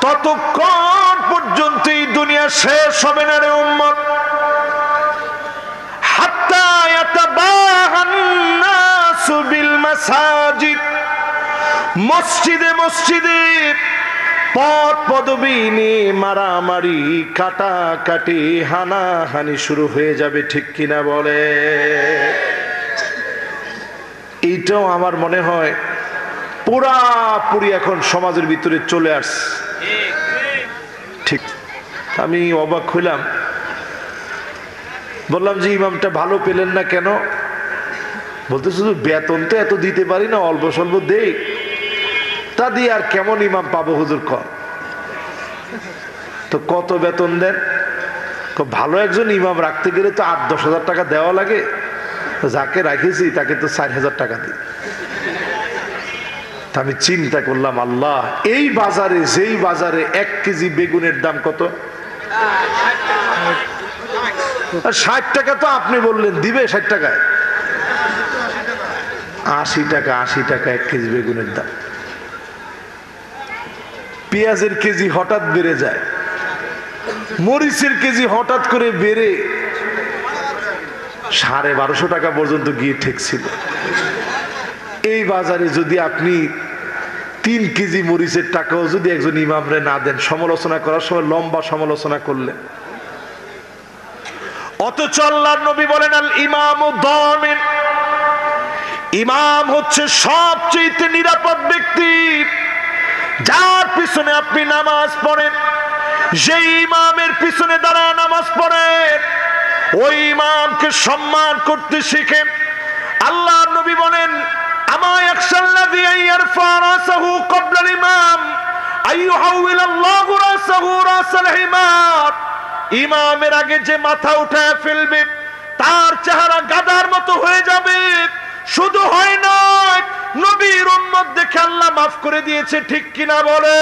ততক্ষণ পর্যন্ত এই দুনিয়া শেষ হবে না রে উম্মত, হাত্তা ইয়াতাবাহান নাসু বিল মাসাজিদ, মসজিদে মসজিদে পদ পদবী নিয়ে মারামারি কাটাকাটি হানাহানি শুরু হয়ে যাবে, ঠিক কিনা বলে? এইটাও আমার মনে হয় পুরাপুরি এখন সমাজের ভিতরে চলে আসছে। ঠিক, আমি অবাক হইলাম, বললাম যে ইমামটা ভালো পেলেন না কেন? বলতে শুধু বেতন তো এত দিতে পারি না, অল্প স্বল্প দেই, তা দিয়ে আর কেমন ইমাম পাবো হুজুর? তো কত বেতন দেন? ভালো একজন ইমাম রাখতে গেলে তো 8-10 হাজার টাকা দেওয়া লাগে, যাকে রাখেছি তাকে তো 4,000 টাকা দিই। আমি চিন্তা করলাম, আল্লাহ, এই বাজারে, যেই বাজারে 1 কেজি বেগুনের দাম কত? 60 টাকা। তো আপনি বললেন দিবে 60 টাকায়, 80 টাকা, 80 টাকা 1 কেজি বেগুনের দাম। পেঁয়াজের কেজি হঠাৎ বেড়ে যায়, মরিচের কেজি হঠাৎ করে বেড়ে 1250 টাকা পর্যন্ত গিয়ে ঠেকছিল। এই বাজারে যদি আপনি 3 কেজি মরিচের টাকাও যদি একজন ইমামরে না দেন, সমালোচনা করার সময় লম্বা সমালোচনা করলেন, অথচ আল্লাহর নবী বলেন আল ইমামু দামিন, ইমাম হচ্ছে সবচেয়ে নিরাপদ ব্যক্তি, যার পিছনে আপনি নামাজ পড়েন, যে ইমামের পিছনে দাঁড়ায় নামাজ পড়েন, ওই ইমামকে সম্মান করতে শিখেন। আল্লাহর নবী বলেন, আমা ইয়াখশাল্লাযী ইয়ারফা রাসাহু ক্বাবলা আল ইমাম আইয়ুহাউইলাল্লাহু রাসাহু রাসাল হিমার, ইমামের আগে যে মাথা উঠায় ফেলবে তার চেহারা গাধার মতো হয়ে যাবে। শুধু হয় না, নবীর উম্মত দেখে আল্লাহ মাফ করে দিয়েছে, ঠিক কিনা বলে?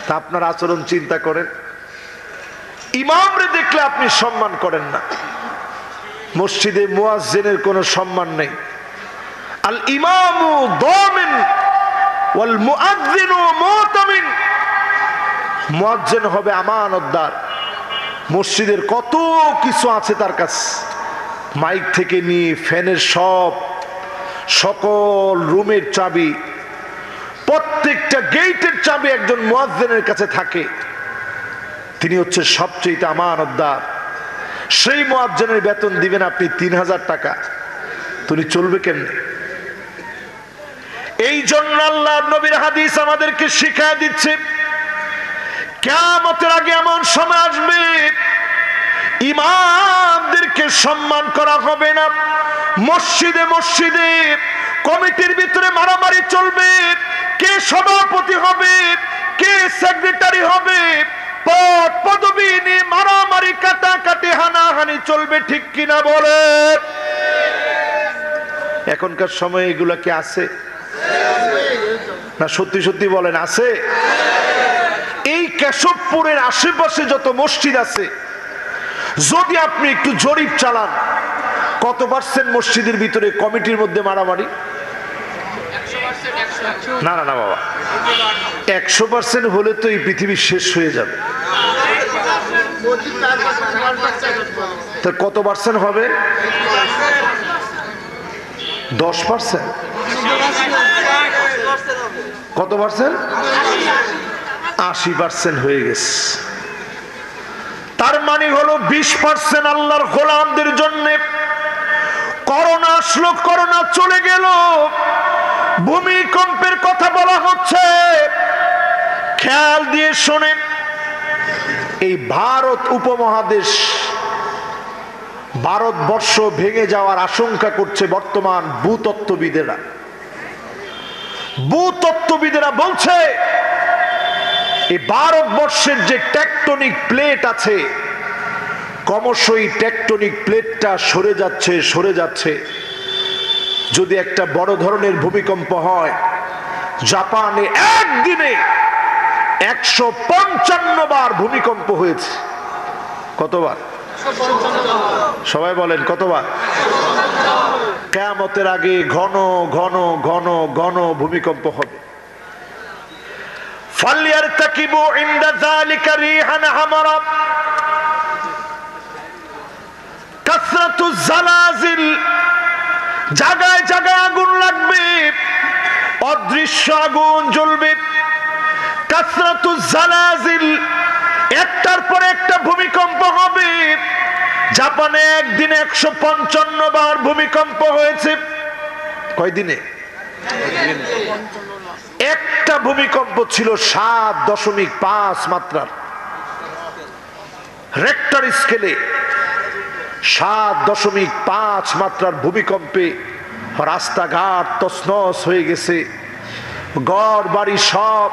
তা আপনার আচরণ চিন্তা করেন, ইমামরে দেখলে আপনি সম্মান করেন না, মসজিদে মুয়াজ্জিনের কোনো সম্মান নেই। আল ইমামু দামিন ওয়াল মুআজ্জিনু মুতামিন, মুয়াজ্জিন হবে আমানতদার, মসজিদের কত কিছু আছে তার কাছে, মাইক থেকে নিয়ে ফ্যানের সকল রুমের চাবি, প্রত্যেকটা গেটের চাবি একজন মুয়াজ্জিনের কাছে থাকে। তিনি হচ্ছে সবচেয়ে আমানতদার। সেই মুয়াজ্জিনের বেতন দিবেন আপনি 3000 টাকা, তুমি চলবে কেমনে? এই জন্য আল্লাহর নবীর হাদিস আমাদেরকে শিখায় দিচ্ছে, কিয়ামতের আগে এমন সময় আসবে ইমামদেরকে সম্মান করা হবে না। মসজিদে মসজিদে কমিটির ভিতরে মারামারি চলবে, কে সভাপতি হবে, কে সেক্রেটারি হবে, পদ পদবী নিয়ে মারামারি কাটাকাটি হানাহানি চলবে, ঠিক কিনা বলে? এখনকার সময় এগুলা কি আছে না? সত্যি সত্যি বলেন, আছে? এই কেশবপুরের আশেপাশে যত মসজিদ আছে, যদি আপনি একটু জরিপ চালান, কত পার্সেন্ট মসজিদের ভিতরে কমিটির মধ্যে মারামারি? না না না বাবা, 100% হলে তো এই পৃথিবী শেষ হয়ে যাবে। তো কত পার্সেন্ট হবে? 10%। কত পার্সেন্ট? 80% হয়ে গেছে। তার মানে হলো 20% আল্লাহর গোলামদের জন্য করোনা আসলো, করোনা চলে গেল। ভূমিকম্পের কথা বলা হচ্ছে, খেয়াল দিয়ে শোনেন। এই ভারত উপমহাদেশ, ভারতবর্ষ ভেঙে যাওয়ার আশঙ্কা করছে বর্তমান ভূতত্ত্ববিদেরা। ভূতত্ত্ববিদেরা বলছে এই ভারতবর্ষের যে টেকটনিক প্লেট আছে, ক্রমশই টেকটনিক প্লেটটা সরে যাচ্ছে। যদি একটা বড় ধরনের ভূমিকম্প হয়, জাপানে একদিনে 155 বার ভূমিকম্প হয়েছে। কতবার? সবাই বলেন কতবার? কিয়ামতের আগে ঘন ঘন ঘন ঘন ভূমিকম্প হবে। ফালইয়ারতাকিবু ইনদা যালিকা রিহান হামারা কাসরাতুজ জালাজিল, জায়গায় জায়গায় আগুন লাগবে, অদৃশ্য আগুন জ্বলবে। কাসরাতুজ জালাজিল, একটার পর একটা ভূমিকম্প হবে। জাপানে একদিনে 155 বার ভূমিকম্প হয়েছে। কয়দিনে? একটা ভূমিকম্প ছিল 7.5 মাত্রার, রেক্টর স্কেলে 7.5 মাত্রার ভূমিকম্পে রাস্তাঘাট তছনছ হয়ে গেছে, ঘর বাড়ি সব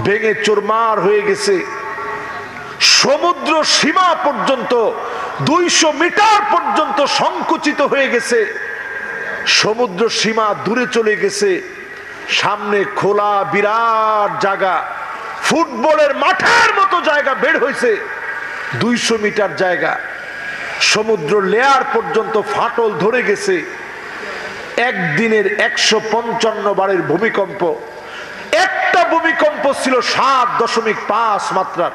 ভেঙে চুরমার হয়ে গেছে। সমুদ্র সীমা পর্যন্ত 200 মিটার পর্যন্ত সংকুচিত হয়ে গেছে। সমুদ্র সীমা দূরে চলে গেছে। সামনে খোলা বিরাট জায়গা, ফুটবলের মাঠের মতো জায়গা বের হয়েছে। 200 মিটার জায়গা, সমুদ্র লেয়ার পর্যন্ত ফাটল ধরে গেছে। একদিনের 155 বারের ভূমিকম্প। একটা ভূমিকম্প ছিল 7.5 মাত্রার।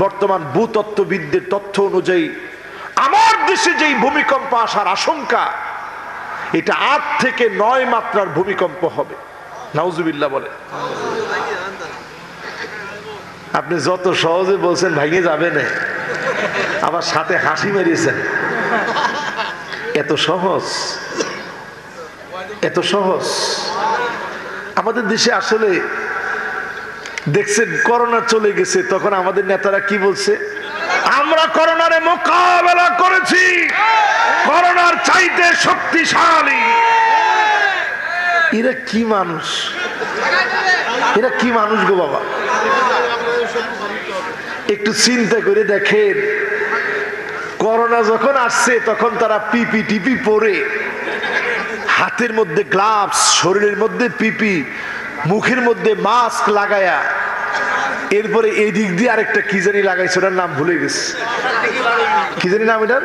বর্তমান ভূতত্ত্ববিদদের তথ্য অনুযায়ী আমার দেশে যেই ভূমিকম্প আসার আশঙ্কা, এটা 8 থেকে 9 মাত্রার ভূমিকম্প হবে। নাউজুবিল্লাহ বলে। আপনি যত সহজে বলছেন ভাঙে যাবে না, আবার সাথে হাসি মেরিয়েছেন। এত সহজ, এত সহজ। আমাদের দেশে আসলে দেখছেন করোনা চলে গেছে, তখন আমাদের নেতারা কি বলছে? আমরা করোনারে মোকাবেলা করেছি, করোনার চাইতে শক্তিশালী। এরা কি মানুষ? এরা কি মানুষ গো বাবা? একটু চিন্তা করে দেখেন, করোনা যখন আসছে তখন তারা পিপি টিপি পরে, হাতের মধ্যে গ্লাভস, শরীরের মধ্যে পিপি, মুখের মধ্যে মাস্ক লাগায়া, এরপরে এই দিক দিয়ে আরেকটা কি জানি লাগাইছে, ওটার নাম ভুলে গেছে। কি জানি নাম এটার?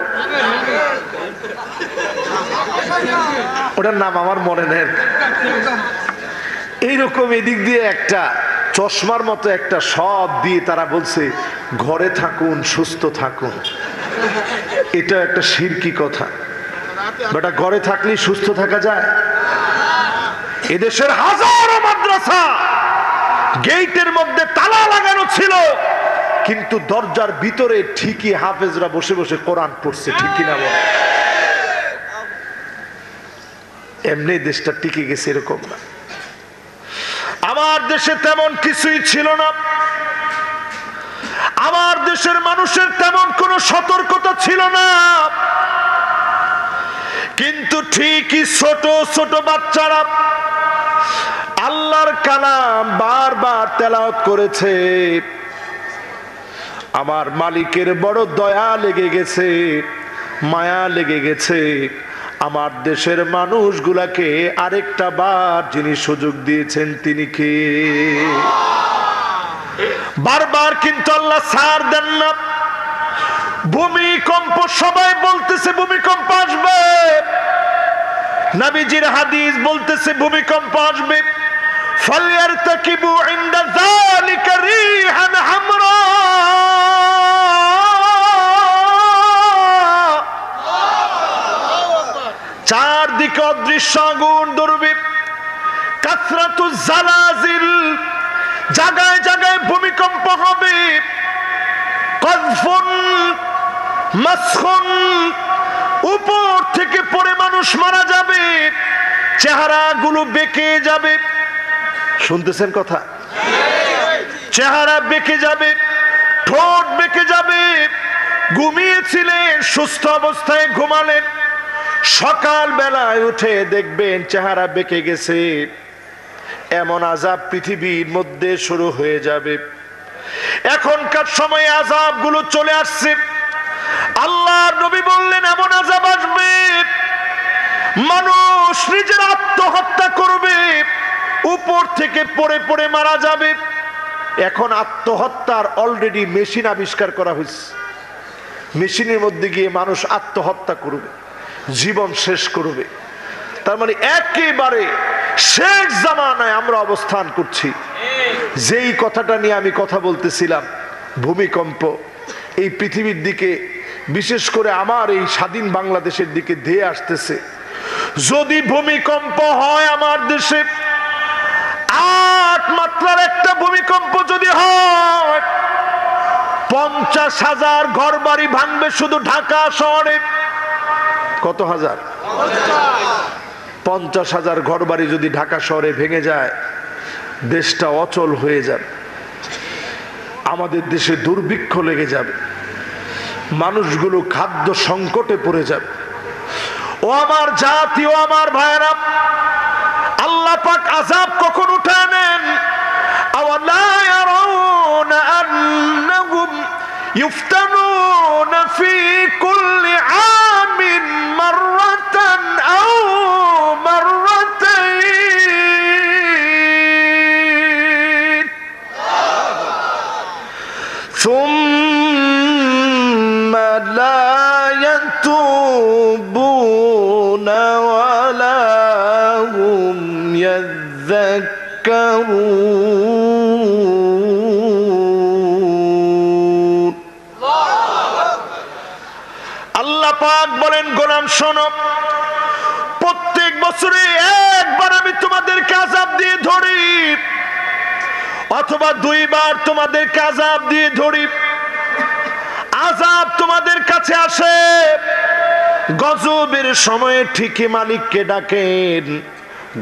ওটার নাম আমার মনে নেই। এইরকম এদিক দিয়ে একটা চশমার মতো একটা সব দিয়ে তারা বলছে ঘরে থাকুন, সুস্থ থাকুন। এটা একটা শিরকি কথা। বেটা, ঘরে থাকলেই সুস্থ থাকা যায়? এদেশের হাজারো মাদ্রাসা গেটের মধ্যে তালা লাগানো ছিল, কিন্তু দরজার ভিতরে ঠিকই হাফেজরা বসে বসে কোরআন পড়ছে। ঠিক কিনা বলে? এমনি দেশটা টিকে গেছে এরকম না। আমার দেশে তেমন কিছুই ছিল না। আমার দেশের মানুষের তেমন কোনো সতর্কতা ছিল না, কিন্তু ঠিকই ছোট ছোট বাচ্চারা আল্লাহর কালাম বারবার তেলাওয়াত করেছে। আমার মালিকের বড় দয়া লেগে গেছে, মায়া লেগে গেছে। আমার দেশের মানুষগুলাকে আরেকটা বার যিনি সুযোগ দিয়েছেন তিনি কে? বারবার কিন্তু আল্লাহ ছাড় দেন না। ভূমিকম্প, সবাই বলতেছে ভূমিকম্প আসবে, নবীজির হাদিস বলতেছে ভূমিকম্প আসবে। ফালইয়ারতাকিবু ইনদা যালিকা রিহান হামরা, চারদিকে অদৃশ্য আগুন ধরবে, কাসরাতুজ জালাজিল, জায়গায় জায়গায় ভূমিকম্প হবে, কযফুন মাসখুন, উপর থেকে পড়ে মানুষ মারা যাবে, চেহারাগুলো বেঁকে যাবে। শুনতেছেন কথা? চেহারা বেঁকে যাবে, ঠোঁট বেঁকে যাবে। ঘুমিয়েছিলেন, সুস্থ অবস্থায় ঘুমালেন, সকাল বেলায় উঠে দেখবেন চেহারা বেঁকে গেছে। এমন আযাব পৃথিবীর মধ্যে শুরু হয়ে যাবে। এখনকার সময়ে আযাবগুলো চলে আসছে। আল্লাহর নবী বললেন এমন আযাব আসবে, মানুষ নিজের আত্মহত্যা করবে, উপর থেকে পড়ে পড়ে মারা যাবে। এখন আত্মহত্যার অলরেডি মেশিন আবিষ্কার করা হয়েছে। মেশিনের মধ্যে গিয়ে মানুষ আত্মহত্যা করবে, জীবন শেষ করবে। তার মানে একেবারে শেষ জামানায় আমরা অবস্থান করছি। যেই কথাটা নিয়ে আমি কথা বলতেছিলাম, ভূমিকম্প এই পৃথিবীর দিকে, বিশেষ করে আমার এই স্বাধীন বাংলাদেশের দিকে ধেয়ে আসতেছে। যদি ভূমিকম্প হয় আমার দেশে, 8 মাত্রার একটা ভূমিকম্প যদি হয়, 50,000 ঘর বাড়ি ভাঙবে শুধু ঢাকা শহরে। কত হাজার? 50,000 ঘর বাড়ি যদি ঢাকা শহরে ভেঙে যায়, দেশটা অচল হয়ে যাবে। আমাদের দেশে দুর্ভিক্ষ লেগে যাবে, মানুষগুলো খাদ্য সংকটে পড়ে যাবে। ও আমার জাতি, ও আমার ভাইরা, আল্লাহ পাক আযাব কখন উঠায় নেন? আওয়ালা ইয়ারাউনা আন্নাহুম ইফতানুনা ফি কুল্লি আমিন মাররাতান আও মাররাতাইন সুম্মা লা ইয়াতুবুনা ওয়ালা হুম ইয়াযাক্কারুন। আল্লাহ পাক বলেন, গোলাম শোনো, প্রত্যেক বছরে একবার আমি তোমাদেরকে আযাব দিয়ে ধরি, অথবা 2 বার তোমাদেরকে আযাব দিয়ে ধরি। আযাব তোমাদের কাছে আসে, গজবের সময়ে ঠিকই মালিককে ডাকেন,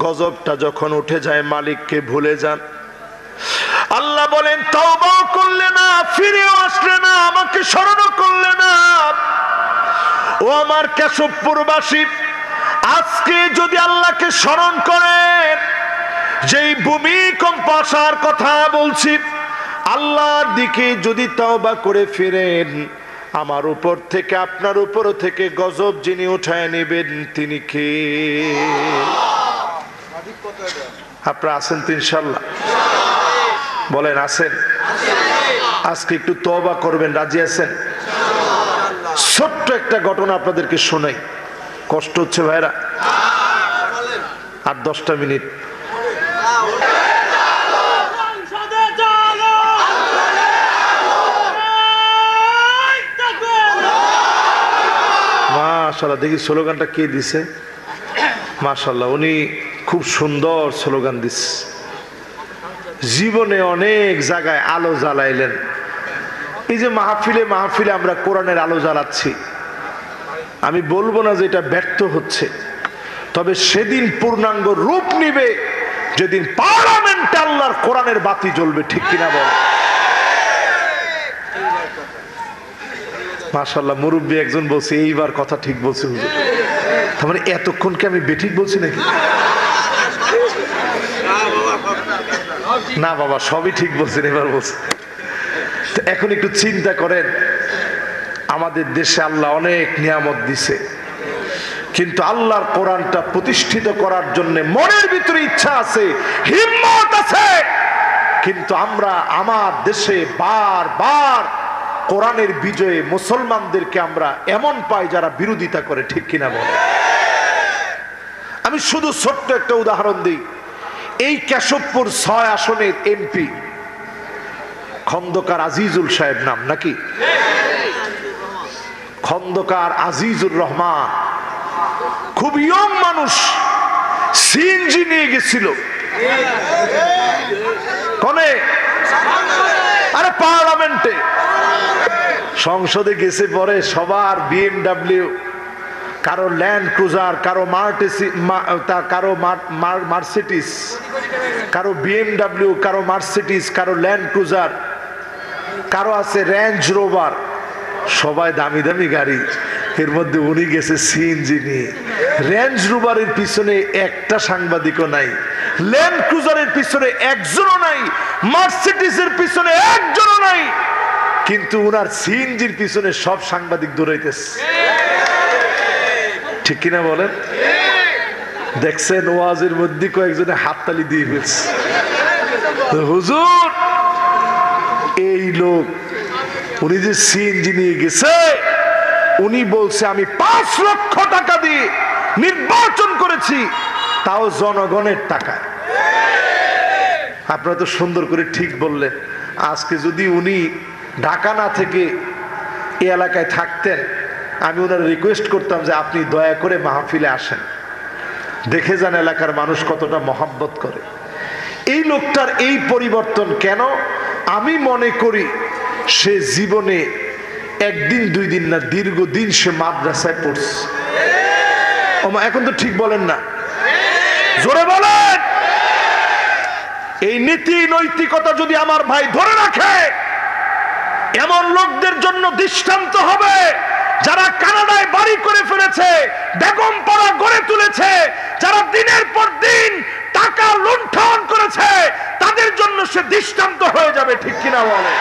গজবটা যখন উঠে যায় মালিককে ভুলে যান। আল্লাহ বলেন, তওবা করলে না, ফিরেও আসলে না, আমাকে স্মরণও করলে না। ও আমার কেশবপুরবাসী, আজকে যদি আল্লাহকে স্মরণ করেন, যেই ভূমিকম্প আসার কথা বলছি, আল্লাহর দিকে যদি তওবা করে ফিরেন, আমার উপর থেকে, আপনার উপর থেকে গজব যিনি উঠায় নেবেন তিনি কে? আপনারা আছেন তো ইনশাআল্লাহ? বলেন আছেন? আজকে একটু তওবা করবেন, রাজি আছেন? ছোট্ট একটা ঘটনা আপনাদেরকে শোনাই, কষ্ট হচ্ছে ভাইরা? আর 10টা মিনিট। মাশাআল্লাহ, দেখি স্লোগানটা কে দিছে? মাশাআল্লাহ, উনি খুব সুন্দর স্লোগান দিচ্ছে। জীবনে অনেক জায়গায় আলো জ্বালাইলেন। এই যে মাহফিলে মাহফিলে আমরা কোরআনের আলো জ্বালাচ্ছি, আমি বলবো না যে এটা ব্যর্থ হচ্ছে, তবে সেদিন পূর্ণাঙ্গ রূপ নিবে যেদিন পার্লামেন্টে আল্লাহর কোরআনের বাতি জ্বলবে। ঠিক কিনা বল? মাশাআল্লাহ, মুরব্বী একজন বলছে এইবার কথা ঠিক বলছে হুজুর। তার মানে এতক্ষণ কি আমি বেঠিক বলছি নাকি? না বাবা, সবই ঠিক বলছেন, এবার বলছে। এখন একটু চিন্তা করেন, আমাদের দেশে আল্লাহ অনেক নিয়ামত দিছে, কিন্তু আল্লাহর কোরআনটা প্রতিষ্ঠিত করার জন্য মনের ভিতরে ইচ্ছা আছে, হিম্মত আছে, কিন্তু আমরা আমার দেশে বারবার কোরআনের বিজয়ে মুসলমানদেরকে আমরা এমন পাই যারা বিরোধিতা করে। ঠিক কিনা বলে? আমি শুধু ছোট্ট একটা উদাহরণ দিই। এই কেশবপুর 6 আসনের এমপি খন্দকার আজিজুল সাহেব নাম নাকি? খন্দকার আজিজুর রহমান খুব ইয়ং মানুষ সিএনজি নিয়ে গেছিল কোনে, আরে পার্লামেন্টে, সংসদে গেছে পরে সবার বিএমডব্লিউ, কারো ল্যান্ড ক্রুজার, কারো মার্সিডিজ, কারো বিএমডব্লিউ, কারো মার্সিডিজ, কারো ল্যান্ড ক্রুজার, কারো আছে রেঞ্জ রোভার, সবাই দামি দামি গাড়ি। এর মধ্যে উনি গেছে সিএনজি নিয়ে। রেঞ্জ রোভারের পিছনে একটা সাংবাদিকও নাই, ল্যান্ড ক্রুজারের পিছনে একজনও নাই, মার্সিডিজের পিছনে একজনও নাই, কিন্তু উনার সিএনজির পিছনে সব সাংবাদিক দৌড়াইতেছে। ঠিক কিনা বলেন? দেখছেন ওয়াজের মধ্যে কয়েকজনে হাততালি দিয়ে ফেলছে। হুজুর এই লোক, উনি যে সিএনজি নিয়ে গেছে, উনি বলছে আমি 5 লক্ষ টাকা দিয়ে নির্বাচন করেছি, তাও জনগণের টাকা। আপনারা তো সুন্দর করে ঠিক বললেন। আজকে যদি উনি ঢাকা না থেকে এই এলাকায় থাকতেন, আমি ওনার রিকোয়েস্ট করতাম যে আপনি দয়া করে মাহফিলে আসেন, দেখে যান এলাকার মানুষ কতটা মহব্বত করে। এই লোকটার এই পরিবর্তন কেন? আমি মনে করি সে জীবনে একদিন দুই দিন না, দীর্ঘদিন সে মাদ্রাসায় পড়ছে। এখন তো ঠিক বলেন না, জোরে বলেন। এই নীতি নৈতিকতা যদি আমার ভাই ধরে রাখে, এমন লোকদের জন্য দৃষ্টান্ত হবে যারা কানাডায় বাড়ি করে ফেলেছে, বেগম পাড়া গড়ে তুলেছে, যারা দিনের পর দিন টাকা লুণ্ঠন করেছে, তাদের জন্য সে দৃষ্টান্ত হয়ে যাবে। ঠিক কিনা বলে?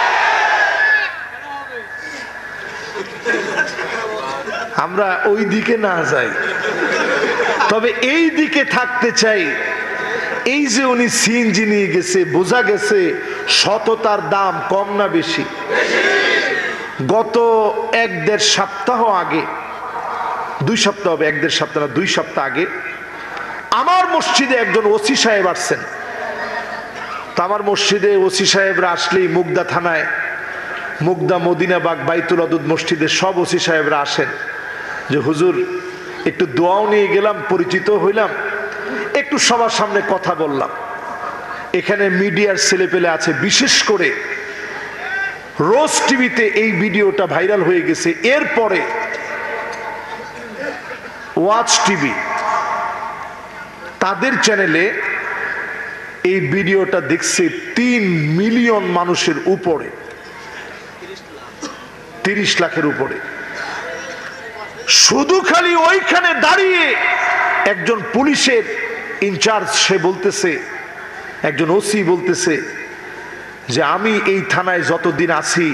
আমরা ওই দিকে না যাই, তবে এই দিকে থাকতে চাই। এই যে উনি সিএনজি নিয়ে গেছে, বোঝা গেছে সততার দাম কম না বেশি। গত 1-1.5 সপ্তাহ আগে, 2 সপ্তাহ হবে, 1-1.5 সপ্তাহ না, 2 সপ্তাহ আগে আমার মসজিদে একজন ওসি সাহেব আসছেন। তো আমার মসজিদে ওসি সাহেবরা আসলেই, মুগদা থানায়, মুগদা, মদিনাবাগ, বাইতুল আদুদ মসজিদের সব ওসি সাহেবরা আসেন যে হুজুর একটু দোয়াও নিয়ে গেলাম, পরিচিত হইলাম, একটু সবার সামনে কথা বললাম। এখানে মিডিয়ার ছেলেপেলে আছে, বিশেষ করে রোজ টিভিতে এই ভিডিওটা ভাইরাল হয়ে গেছে। এরপরে ওয়াচ টিভি তাদের চ্যানেলে এই ভিডিওটা দেখছে 3 মিলিয়ন মানুষের উপরে, 30 লাখের উপরে। শুধু খালি ওইখানে দাঁড়িয়ে একজন পুলিশের ইনচার্জ সে বলতেছে, একজন ওসি বলতেছে যে আমি এই থানায় যতদিন আছি,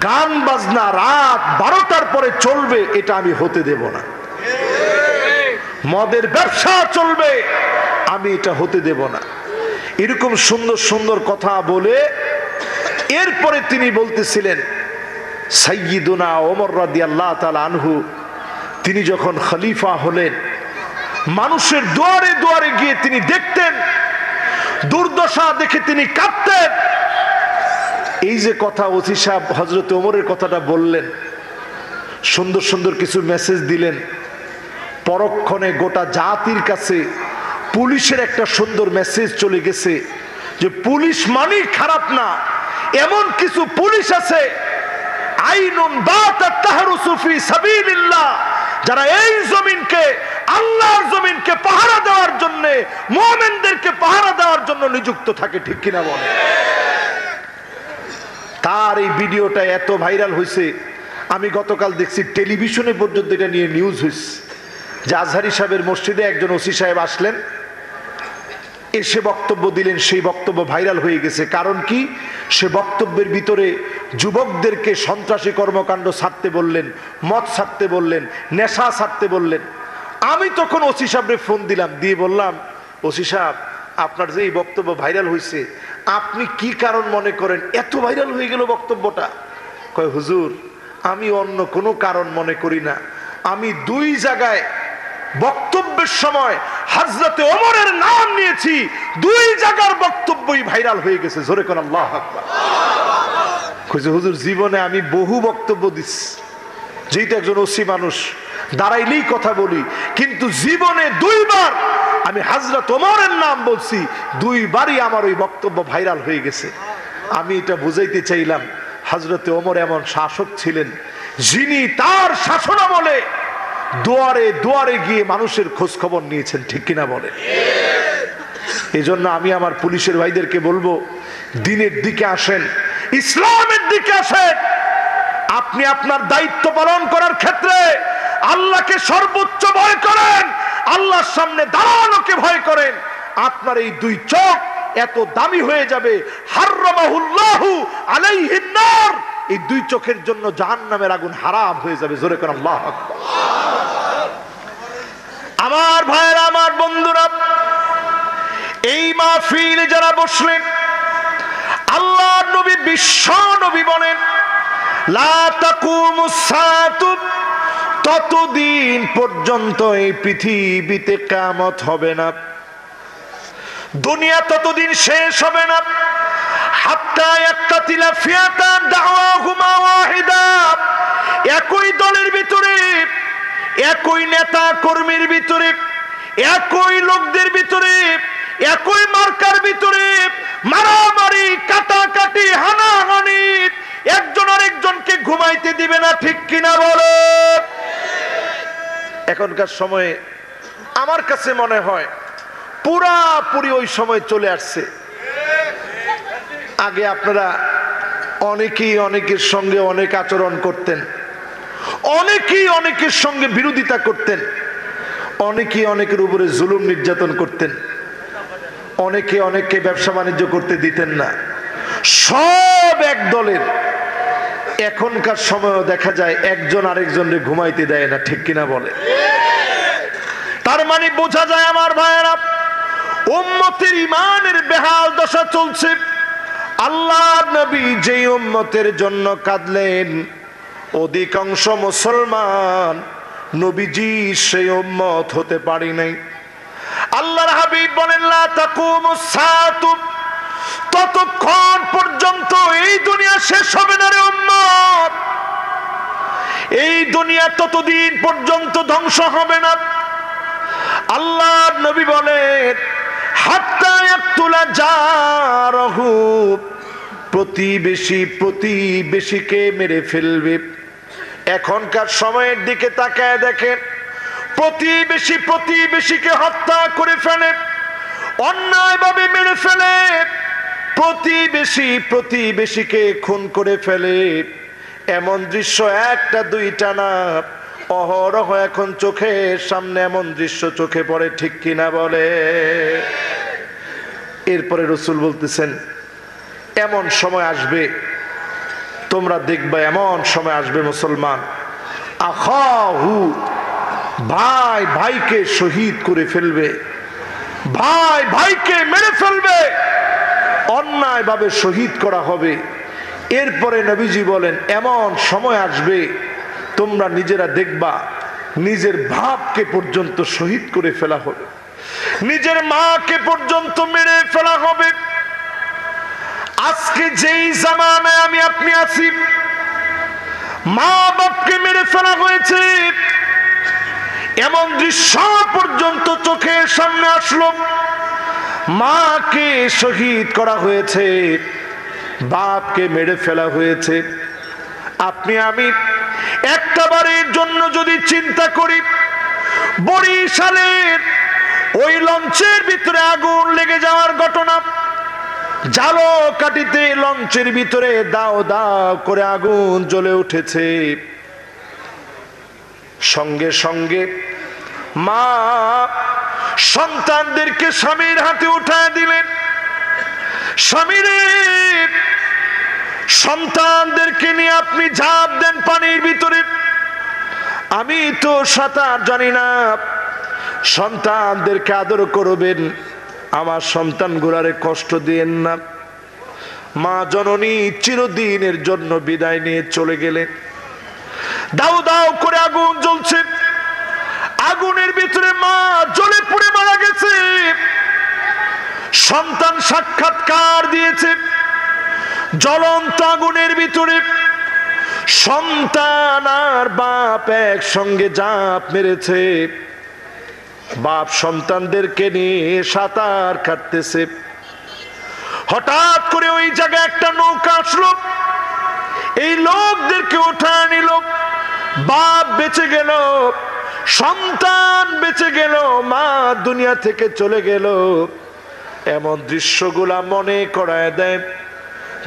গান বাজনা রাত 12টার পরে চলবে এটা আমি হতে দেব না, মদের ব্যবসা চলবে আমি এটা হতে দেব না। এরকম সুন্দর সুন্দর কথা বলে এরপরে তিনি বলতেছিলেন সাইয়্যিদুনা ওমর রাদিয়াল্লাহু তাআলা আনহু, তিনি যখন খলিফা হলেন, মানুষের দুয়ারে দুয়ারে গিয়ে তিনি দেখতেন, দুর্দশা দেখে তিনি কাঁদতেন। এই যে কথা ওসি সাহেব হযরত ওমরের কথাটা বললেন, সুন্দর সুন্দর কিছু মেসেজ দিলেন, পরক্ষণে গোটা জাতির কাছে পুলিশের একটা সুন্দর মেসেজ চলে গেছে যে পুলিশ মানেই খারাপ না, এমন কিছু পুলিশ আছে আইনুন বাতাত তাহরুসু ফি সাবিলিল্লাহ, যারা এই জমিনকে, আল্লাহর জমিনকে পাহারা দেওয়ার জন্য, মুমিনদেরকে পাহারা দেওয়ার জন্য নিযুক্ত থাকে। ঠিক কিনা বলে? তার এই ভিডিওটা এত ভাইরাল হয়েছে, আমি গতকাল দেখছি টেলিভিশনে পর্যন্ত এটা নিয়ে নিউজ হয়েছে যে আজহারি সাহেবের মসজিদে একজন ওসি সাহেব আসলেন, এসে বক্তব্য দিলেন, সেই বক্তব্য ভাইরাল হয়ে গেছে। কারণ কি? সে বক্তব্যের ভিতরে যুবকদেরকে সন্ত্রাসী কর্মকাণ্ড ছাড়তে বললেন, মদ ছাড়তে বললেন, নেশা ছাড়তে বললেন। আমি তখন ওসি সাহেবরে ফোন দিলাম, দিয়ে বললাম, ওসি সাহেব আপনার যে এই বক্তব্য ভাইরাল হয়েছে, আপনি কি কারণ মনে করেন এত ভাইরাল হয়ে গেল বক্তব্যটা? কয় হুজুর আমি অন্য কোনো কারণ মনে করি না, আমি 2 জায়গায় বক্তব্যের সময় হযরতে ওমরের নাম নিয়েছি, 2 জায়গার বক্তব্যই ভাইরাল হয়ে গেছে। জোরে কোন আল্লাহু আকবার। কইছে হুজুর জীবনে আমি বহু বক্তব্য দিচ্ছি, যেহেতু একজন ওসি মানুষ, দাঁড়াইলেই কথা বলি, কিন্তু জীবনে দুইবার আমি হযরত ওমরের নাম বলছি, দুইবারই আমার ওই বক্তব্য ভাইরাল হয়ে গেছে। আমি এটা বুঝাইতে চাইলাম, হযরত ওমর এমন শাসক ছিলেন যিনি তার শাসনামলে দুয়ারে দুয়ারে গিয়ে মানুষের খোঁজ খবর নিয়েছেন, ঠিক কিনা বলে? এই জন্য আমি আমার পুলিশের ভাইদেরকে বলবো, দিনের দিকে আসেন, ইসলামের দিকে আসেন। আপনি আপনার দায়িত্ব পালন করার ক্ষেত্রে আল্লাহকে সর্বোচ্চ ভয় করেন, আল্লাহর সামনে দাঁড়ানোকে ভয় করেন। আপনার এই দুই চোখ এত দামি হয়ে যাবে, হারামাহুল্লাহু আলাইহিন নার, এই দুই চোখের জন্য জাহান্নামের আগুন হারাম হয়ে যাবে। জোরে করে আল্লাহু আকবার। আমার ভাইরা, আমার বন্ধুরা, এই মাহফিলে যারা বসলেন, আল্লাহর নবী বিশ্ব নবী বলেন, লা তাকুমুস সাআতু, ততদিন পর্যন্ত এই পৃথিবীতে কিয়ামত হবে না, দুনিয়া ততদিন শেষ হবে না, হাত্তা ইয়াক্তাতিলা ফিয়াতান দাওয়াহুমা ওয়াহিদা, একই দলের ভিতরে, একই নেতা কর্মীর ভিতরে, একই লোকদের ভিতরে, একই মার্কার ভিতরে মারামারি, কাটাকাটি, হানাহানি, একজন আরেকজনকে ঘুমাইতে দিবে না, ঠিক কিনা বলো? এখনকার সময়ে আমার কাছে মনে হয় পুরাপুরি ওই সময় চলে আসছে। আগে আপনারা অনেকেই অনেকের সঙ্গে অনেক আচরণ করতেন, অনেকেই অনেকের সঙ্গে বিরোধিতা করতেন, অনেকেই অনেকের উপরে জুলুম নির্যাতন করতেন, অনেকে অনেককে ব্যবসা বাণিজ্য করতে দিতেন না, সব এক দলের। এখনকার সময়ও দেখা যায় একজন আরেকজনকে ঘুমাইতে দেয় না, ঠিক কিনা বলে? তার মানে বোঝা যায় আমার ভাইয়েরা, উম্মতের ইমানের বেহাল দশা চলছে। আল্লাহর নবী যেই উম্মতের জন্য কাঁদলেন, অধিকাংশ মুসলমান নবীজি সেই উম্মত হতে পারি নাই। আল্লাহর হাবিব বলেন, লা তাকুমুস সাআতু, ততক্ষণ পর্যন্ত এই দুনিয়া শেষ হবে না রে উম্মত, এই দুনিয়া ততদিন পর্যন্ত ধ্বংস হবে না। আল্লাহর নবী বলেন, হাত্তা ইয়াকতুলা জারহু, প্রতিবেশী প্রতিবেশীকে মেরে ফেলবে। এখনকার সময়ের দিকে তাকায় দেখেন, প্রতিবেশী প্রতিবেশীকে হত্যা করে ফেলে, অন্যায়ভাবে মেরে ফেলে, প্রতিবেশী প্রতিবেশীকে খুন করে ফেলে। এমন দৃশ্য একটা দুইটা না, অহরহ এখন চোখের সামনে এমন দৃশ্য চোখে পড়ে, ঠিক কিনা বলে? এরপরে রাসূল বলতেছেন, এমন সময় আসবে, তোমরা দেখবে এমন সময় আসবে মুসলমান, আখাহু, ভাই ভাইকে শহীদ করে ফেলবে, ভাই ভাইকে মেরে ফেলবে, অন্যায়ভাবে শহীদ করা হবে। এরপরে নবীজি বলেন, এমন সময় আসবে তোমরা নিজেরা দেখবা নিজের বাপকে পর্যন্ত শহীদ করে ফেলা হবে, নিজের মাকে পর্যন্ত মেরে ফেলা হবে। আজকে যেই জামানায় আমি আপনি আছি, মা বাপকে মেরে ফেলা হয়েছে, এমন দৃশ্য পর্যন্ত চোখের সামনে আসলো। মাকে শহীদ করা হয়েছে, বাপকে মেরে ফেলা হয়েছে। আপনি আমি একটা বারের জন্য যদি চিন্তা করি, বরিশালের ওই লঞ্চের ভিতরে আগুন লেগে যাওয়ার ঘটনা, ঝালকাঠিতে লঞ্চের ভিতরে দাও দাও করে আগুন জ্বলে উঠেছে, সঙ্গে সঙ্গে মা সন্তানদেরকে স্বামীর হাতে উঠায় দিলেন। স্বামীর সন্তানদেরকে নিয়ে আপনি ঝাঁপ দেন পানির ভিতরে। আমি তো সাঁতার জানি না, সন্তানদেরকে আদর করবেন, আমার সন্তানগুলারে কষ্ট দিয়েন না। মা জননী চিরদিনের জন্য বিদায় নিয়ে চলে গেলেন। দাউ দাউ করে আগুন জ্বলছে, আগুনের ভিতরে মা জ্বলে পুড়ে মারা গেছে। সন্তান সাক্ষাৎকার দিয়েছে জ্বলন্ত আগুনের ভিতরে, সন্তান আর বাপ একসঙ্গে জাঁপ মেরেছে, বাপ সন্তানদেরকে নিয়ে সাঁতার কাটতেছে। হঠাৎ করে ওই জায়গায় একটা নৌকা আসলো, এই লোকদেরকে উঠায় নিল। বাপ বেঁচে গেল, সন্তান বেঁচে গেল, মা দুনিয়া থেকে চলে গেল। এমন দৃশ্যগুলা মনে করায় দেয়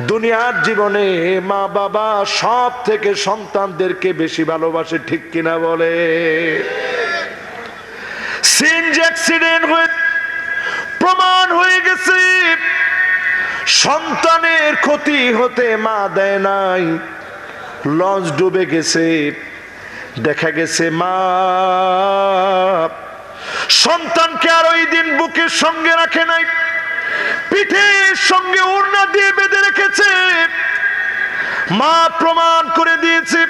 দুনিয়ার জীবনে মা বাবা সব থেকে সন্তানদেরকে বেশি ভালোবাসে, ঠিক কিনা বলে? সিএনজি অ্যাক্সিডেন্ট হয়ে প্রমাণ হয়ে গেছে সন্তানের ক্ষতি হতে মা দেয় নাই। লঞ্চ ডুবে গেছে, দেখা গেছে মা সন্তানকে আর ওই দিন বুকের সঙ্গে রাখে নাই, পিঠের সঙ্গে ওড়না দিয়ে বেঁধে রেখেছে। মা প্রমাণ করে দিয়েছে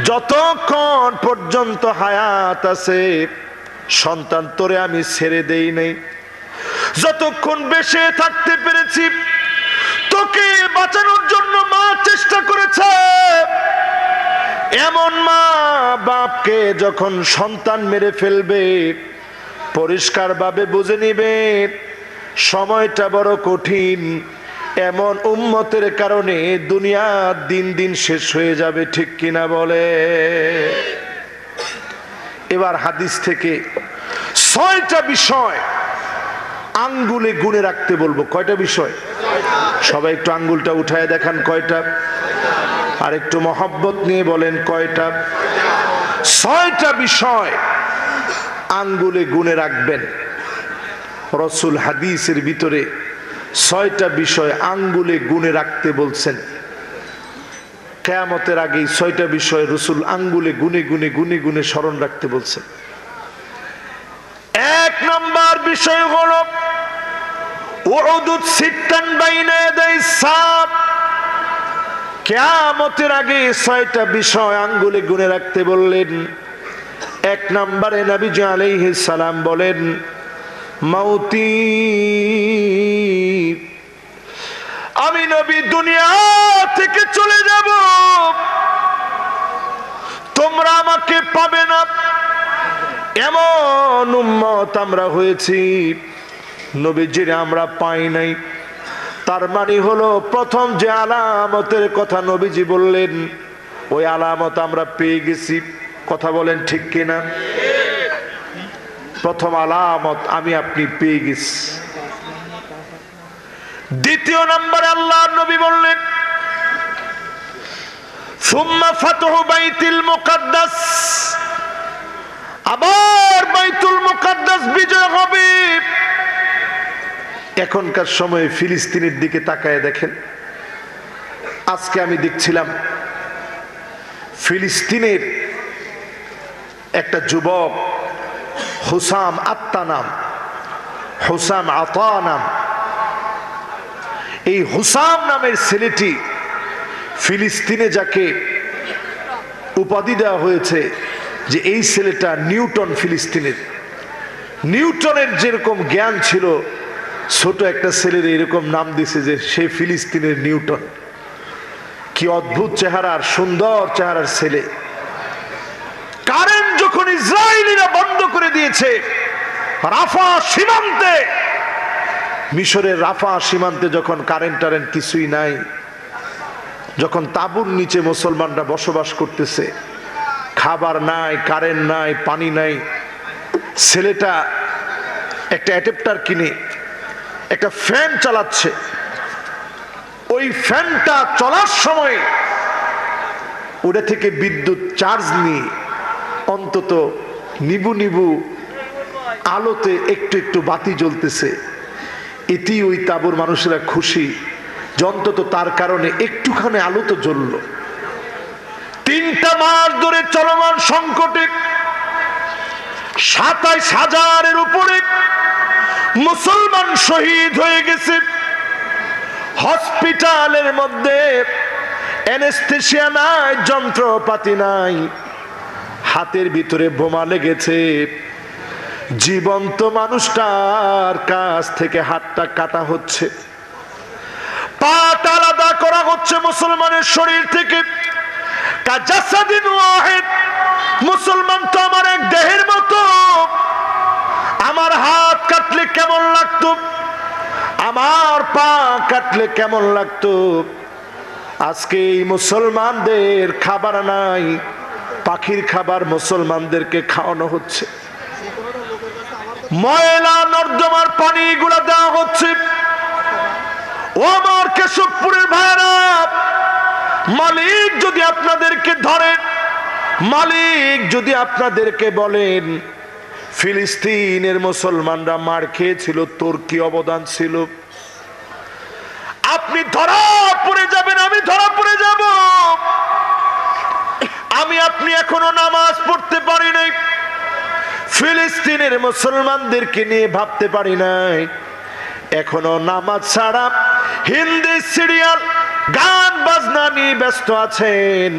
যতক্ষণ পর্যন্ত হায়াত আছে সন্তান তোরে আমি ছেড়ে দেই নাই, যতক্ষণ বেঁচে থাকতে পেরেছি তোকে বাঁচানোর জন্য মা চেষ্টা করেছে। এমন মা বাপকে যখন সন্তান মেরে ফেলবে পরিষ্কার ভাবে বুঝে নিবে সময়টা বড় কঠিন। এমন উম্মতের কারণে দুনিয়া দিন দিন শেষ হয়ে যাবে, ঠিক কিনা বলে? এবার হাদিস থেকে 6টা বিষয় আঙ্গুলে গুনে রাখতে বলবো। কয়টা বিষয়? সবাই একটু আঙ্গুলটা উঠায় দেখান কয়টা, আর একটু মহব্বত নিয়ে বলেন কয়টা? 6টা বিষয় আঙ্গুলে গুনে রাখবেন। রসুল হাদিসের ভিতরে 6টা বিষয় আঙ্গুলে গুনে রাখতে বলছেন। কিয়ামতের আগেই 6টা বিষয় রসুল আঙ্গুলে গুনে গুনে গুনে গুনে স্মরণ রাখতে বলছেন। 1 নম্বর বিষয় হলো উউদুদ সিত্তান বাইনা ইয়াদাই সাব। কিয়ামতের আগে 6টা বিষয় আঙ্গুলে গুনে রাখতে বললেন। 1 নম্বরে নবীজি আলাইহিস সালাম বলেন মাউতি, আমি নবী দুনিয়া থেকে চলে যাব, তোমরা আমাকে পাবে না। এমন উম্মত আমরা হয়েছি নবীজির আমরা পাই নাই। তার মানে হলো প্রথম যে আলামতের কথা নবীজি বললেন ওই আলামত আমরা পেয়ে গেছি। কথা বলেন ঠিক কিনা? প্রথম আলামত আমি আপনি পেয়ে গেছি। দ্বিতীয় নম্বরে আল্লাহর নবী বললেন সুম্মা ফাতহু বাইতুল মুকাদ্দাস, আবার বাইতুল মুকাদ্দাস বিজয় হবে। এখনকার সময়ে ফিলিস্তিনের দিকে তাকায় দেখেন। আজকে আমি দেখছিলাম ফিলিস্তিনের একটা যুবক হুসাম আত্তা নাম, হুসাম আতা নাম। এই হুসাম নামের ছেলেটি ফিলিস্তিনে যাকে উপাধি দেওয়া হয়েছে যে এই ছেলেটা নিউটন ফিলিস্তিনের। নিউটনের যেরকম জ্ঞান ছিল ছোট একটা ছেলের এরকম নাম দিছে যে সে ফিলিস্তিনের নিউটন। কি অদ্ভুত চেহারার, সুন্দর চেহারার ছেলে। কারেন্ট যখন ইসরায়েলিরা বন্ধ করে দিয়েছে রাফা সীমান্তে, মিশরের রাফা সীমান্তে যখন কারেন্ট কিছুই নাই, যখন তাঁবুর নিচে মুসলমানরা বসবাস করতেছে, খাবার নাই, কারেন্ট নাই, পানি নাই, ছেলেটা একটা অ্যাডাপ্টার কিনে একটা ফ্যান চালাচ্ছে। ওই ফ্যানটা চলার সময় ওটা থেকে বিদ্যুৎ চার্জ নিয়ে অন্তত নিবু নিবু আলোতে একটু একটু বাতি জ্বলতেছে। এটি ওই তাঁবুর মানুষেরা খুশি যে অন্তত তার কারণে একটুখানি আলো তো জ্বলল। 3টা মাস ধরে চলমান সংকটে 27,000-এর উপরে মুসলমান শহীদ হয়ে গেছে। হসপিটালের মধ্যে অ্যানেস্থেসিয়া নাই, যন্ত্রপাতি নাই, হাতের ভিতরে বোমা লেগেছে। জীবন্ত মানুষটার কাছ থেকে হাতটা কাটা হচ্ছে, পাটা আলাদা করা হচ্ছে মুসলমানের শরীর থেকে। কাজাসাদিন ওয়াহিদ, মুসলমান তো আমার এক দেহের মতো। আমার হাত কাটলে কেমন লাগতো, আমার পা কাটলে কেমন লাগতো। আজকে এই মুসলমানদের খাবার নাই, পাখির খাবার মুসলমানদেরকে খাওয়ানো হচ্ছে, ময়লা নর্দমার পানি গুলা দেওয়া হচ্ছে। ও আমার কেশবপুরের ভাইরা, মালিক যদি আপনাদেরকে ধরেন, মালিক যদি আপনাদেরকে বলেন ফিলিস্তিনের মুসলমানরা মার খেয়েছিল, তোর কি অবদান ছিল? আপনি ধরা পড়ে যাবেন, আমি ধরা পড়ে যাব। আমি আপনি এখনো নামাজ পড়তে পারি নাই, ফিলিস্তিনের মুসলমানদেরকে নিয়ে ভাবতে পারি নাই, এখনো নামাজ ছাড়া হিন্দি সিরিয়াল গান বাজনা নিয়ে ব্যস্ত আছেন।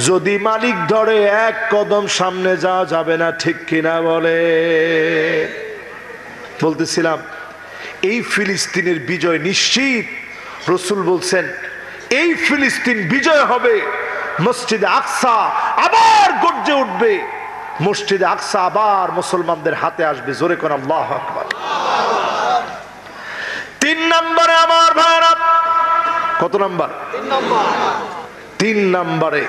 যদি মালিক ধরে এক কদম সামনে যাওয়া যাবে না, ঠিক কিনা বলে? বলতেছিলাম এই ফিলিস্তিনের বিজয় নিশ্চিত। রসুল বলছেন এই ফিলিস্তিন বিজয় হবে, মসজিদে আকসা আবার গর্জে উঠবে, মসজিদে আকসা আবার মুসলমানদের হাতে আসবে। জোরে কোন আল্লাহু আকবার। 3 নম্বরে আমার ভাইরা, কত নম্বর? 3 নম্বরে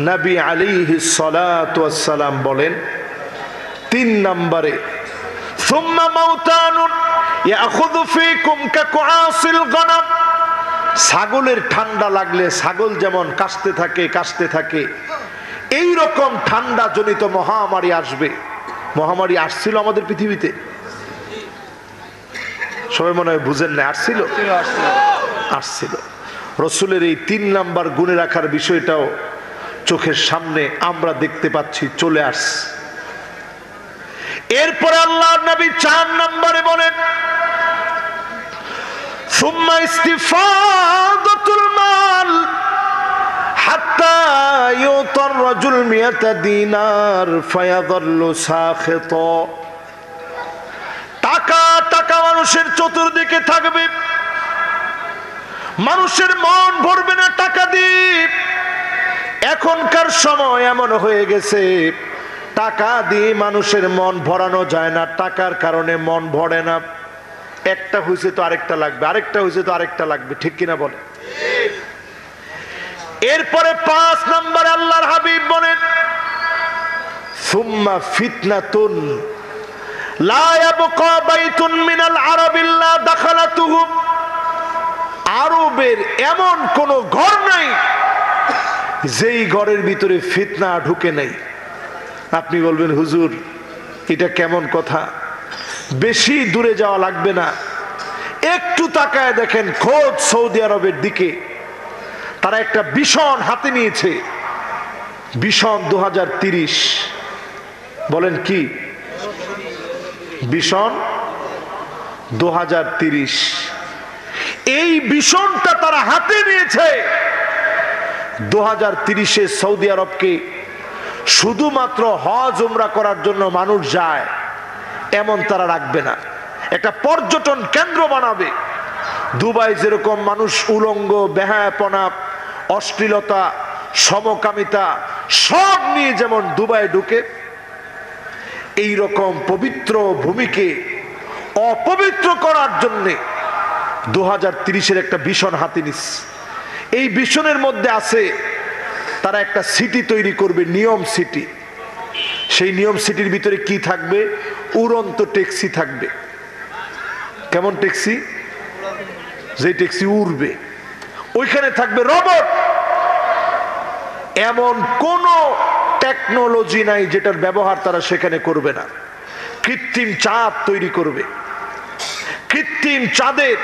নবী আলাইহিস সালাতু ওয়াস সালাম বলেন, 3 নম্বরে সুম্মা মাউতানুন ইয়াখুযু ফীকুম কাকুআসিল গনাম। ছাগলের ঠান্ডা লাগলে ছাগল যেমন কাশতে থাকে, এই রকম ঠান্ডা জনিত মহামারী আসবে। মহামারী আসছিল আমাদের পৃথিবীতে, সবাই মনে হয় বুঝেন না, আসছিল। রসুলের এই 3 নাম্বার গুণে রাখার বিষয়টাও চোখের সামনে আমরা দেখতে পাচ্ছি, চলে আসছে। এরপরে আল্লাহর নবী 4 নম্বরে বলেন সুম্মা ইস্তিফাদাতুল মাল হাত্তা ইউতার রাজুল মিয়াতা দিনার ফায়াযাল্লু সাখিতা। টাকা টাকা মানুষের চতুর্দিকে থাকবে, মানুষের মন ভরবে না টাকা দিয়ে। এখনকার সময় এমন হয়ে গেছে, টাকা দিয়ে মানুষের মন ভরানো যায় না, টাকার কারণে মন ভরে না। একটা হয়েছে তো আরেকটা লাগবে, আরেকটা হয়েছে তো আরেকটা লাগবে, ঠিক কিনা বলে? এরপরে 5 নম্বরে আল্লাহর হাবিব বলেন সুম্মা ফিতনাতুন লা ইয়াবকা বাইতুন মিনাল আরাব ইল্লা দাখালাতুহু। আরবের এমন কোন ঘর নাই যেই ঘরের ভিতরে ফিতনা ঢুকে নাই। আপনি বলবেন হুজুর এটা কেমন কথা? বেশি দূরে যাওয়া লাগবে না, একটু তাকায় দেখেন খোদ সৌদি আরবের দিকে। তারা একটা ভিশন হাতে নিয়েছে, ভিশন 2030। বলেন কি ভিশন 2030? এই ভিশনটা তারা হাতে নিয়েছে। 2030-এ সৌদি আরবকে শুধুমাত্র হজ উমরা করার জন্য মানুষ যায় এমন তারা রাখবে না, একটা পর্যটন কেন্দ্র বানাবে। দুবাই যেরকম মানুষ উলঙ্গ, বেহায়াপনা, অশ্লীলতা, সমকামিতা সব নিয়ে যেমন দুবাই ঢুকে, এই রকম পবিত্র ভূমিকে অপবিত্র করার জন্য 2030-এর একটা ভিশন হাতে নিচ্ছে। এই ভিশনের মধ্যে আছে তারা একটা সিটি তৈরি করবে, নিয়ম সিটি। সেই নিয়ম সিটির ভিতরে কি থাকবে? উড়ন্ত ট্যাক্সি থাকবে। কেমন ট্যাক্সি? যে ট্যাক্সি উড়বে। ওইখানে থাকবে রোবট। এমন কোন টেকনোলজি নাই যেটার ব্যবহার তারা সেখানে করবে না। কৃত্রিম চাঁদ তৈরি করবে, কৃত্রিম চাঁদের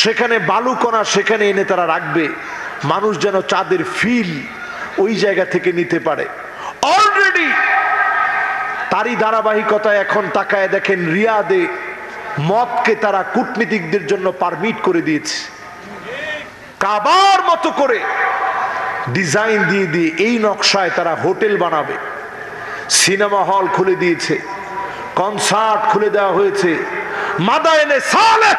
সেখানে বালুকণা সেখানে এনে তারা রাখবে, মানুষ যেন চাঁদের ফিল ওই জায়গা থেকে নিতে পারে। অলরেডি তারই ধারাবাহিকতায় এখন তাকায় দেখেন রিয়াদে মদকে তারা কূটনীতিকদের জন্য পারমিট করে দিয়েছে। কাবার মতো করে ডিজাইন দিয়ে দিয়ে এই নকশায় তারা হোটেল বানাবে, সিনেমা হল খুলে দিয়েছে, কনসার্ট খুলে দেওয়া হয়েছে। মাদায়েনে সালেহ,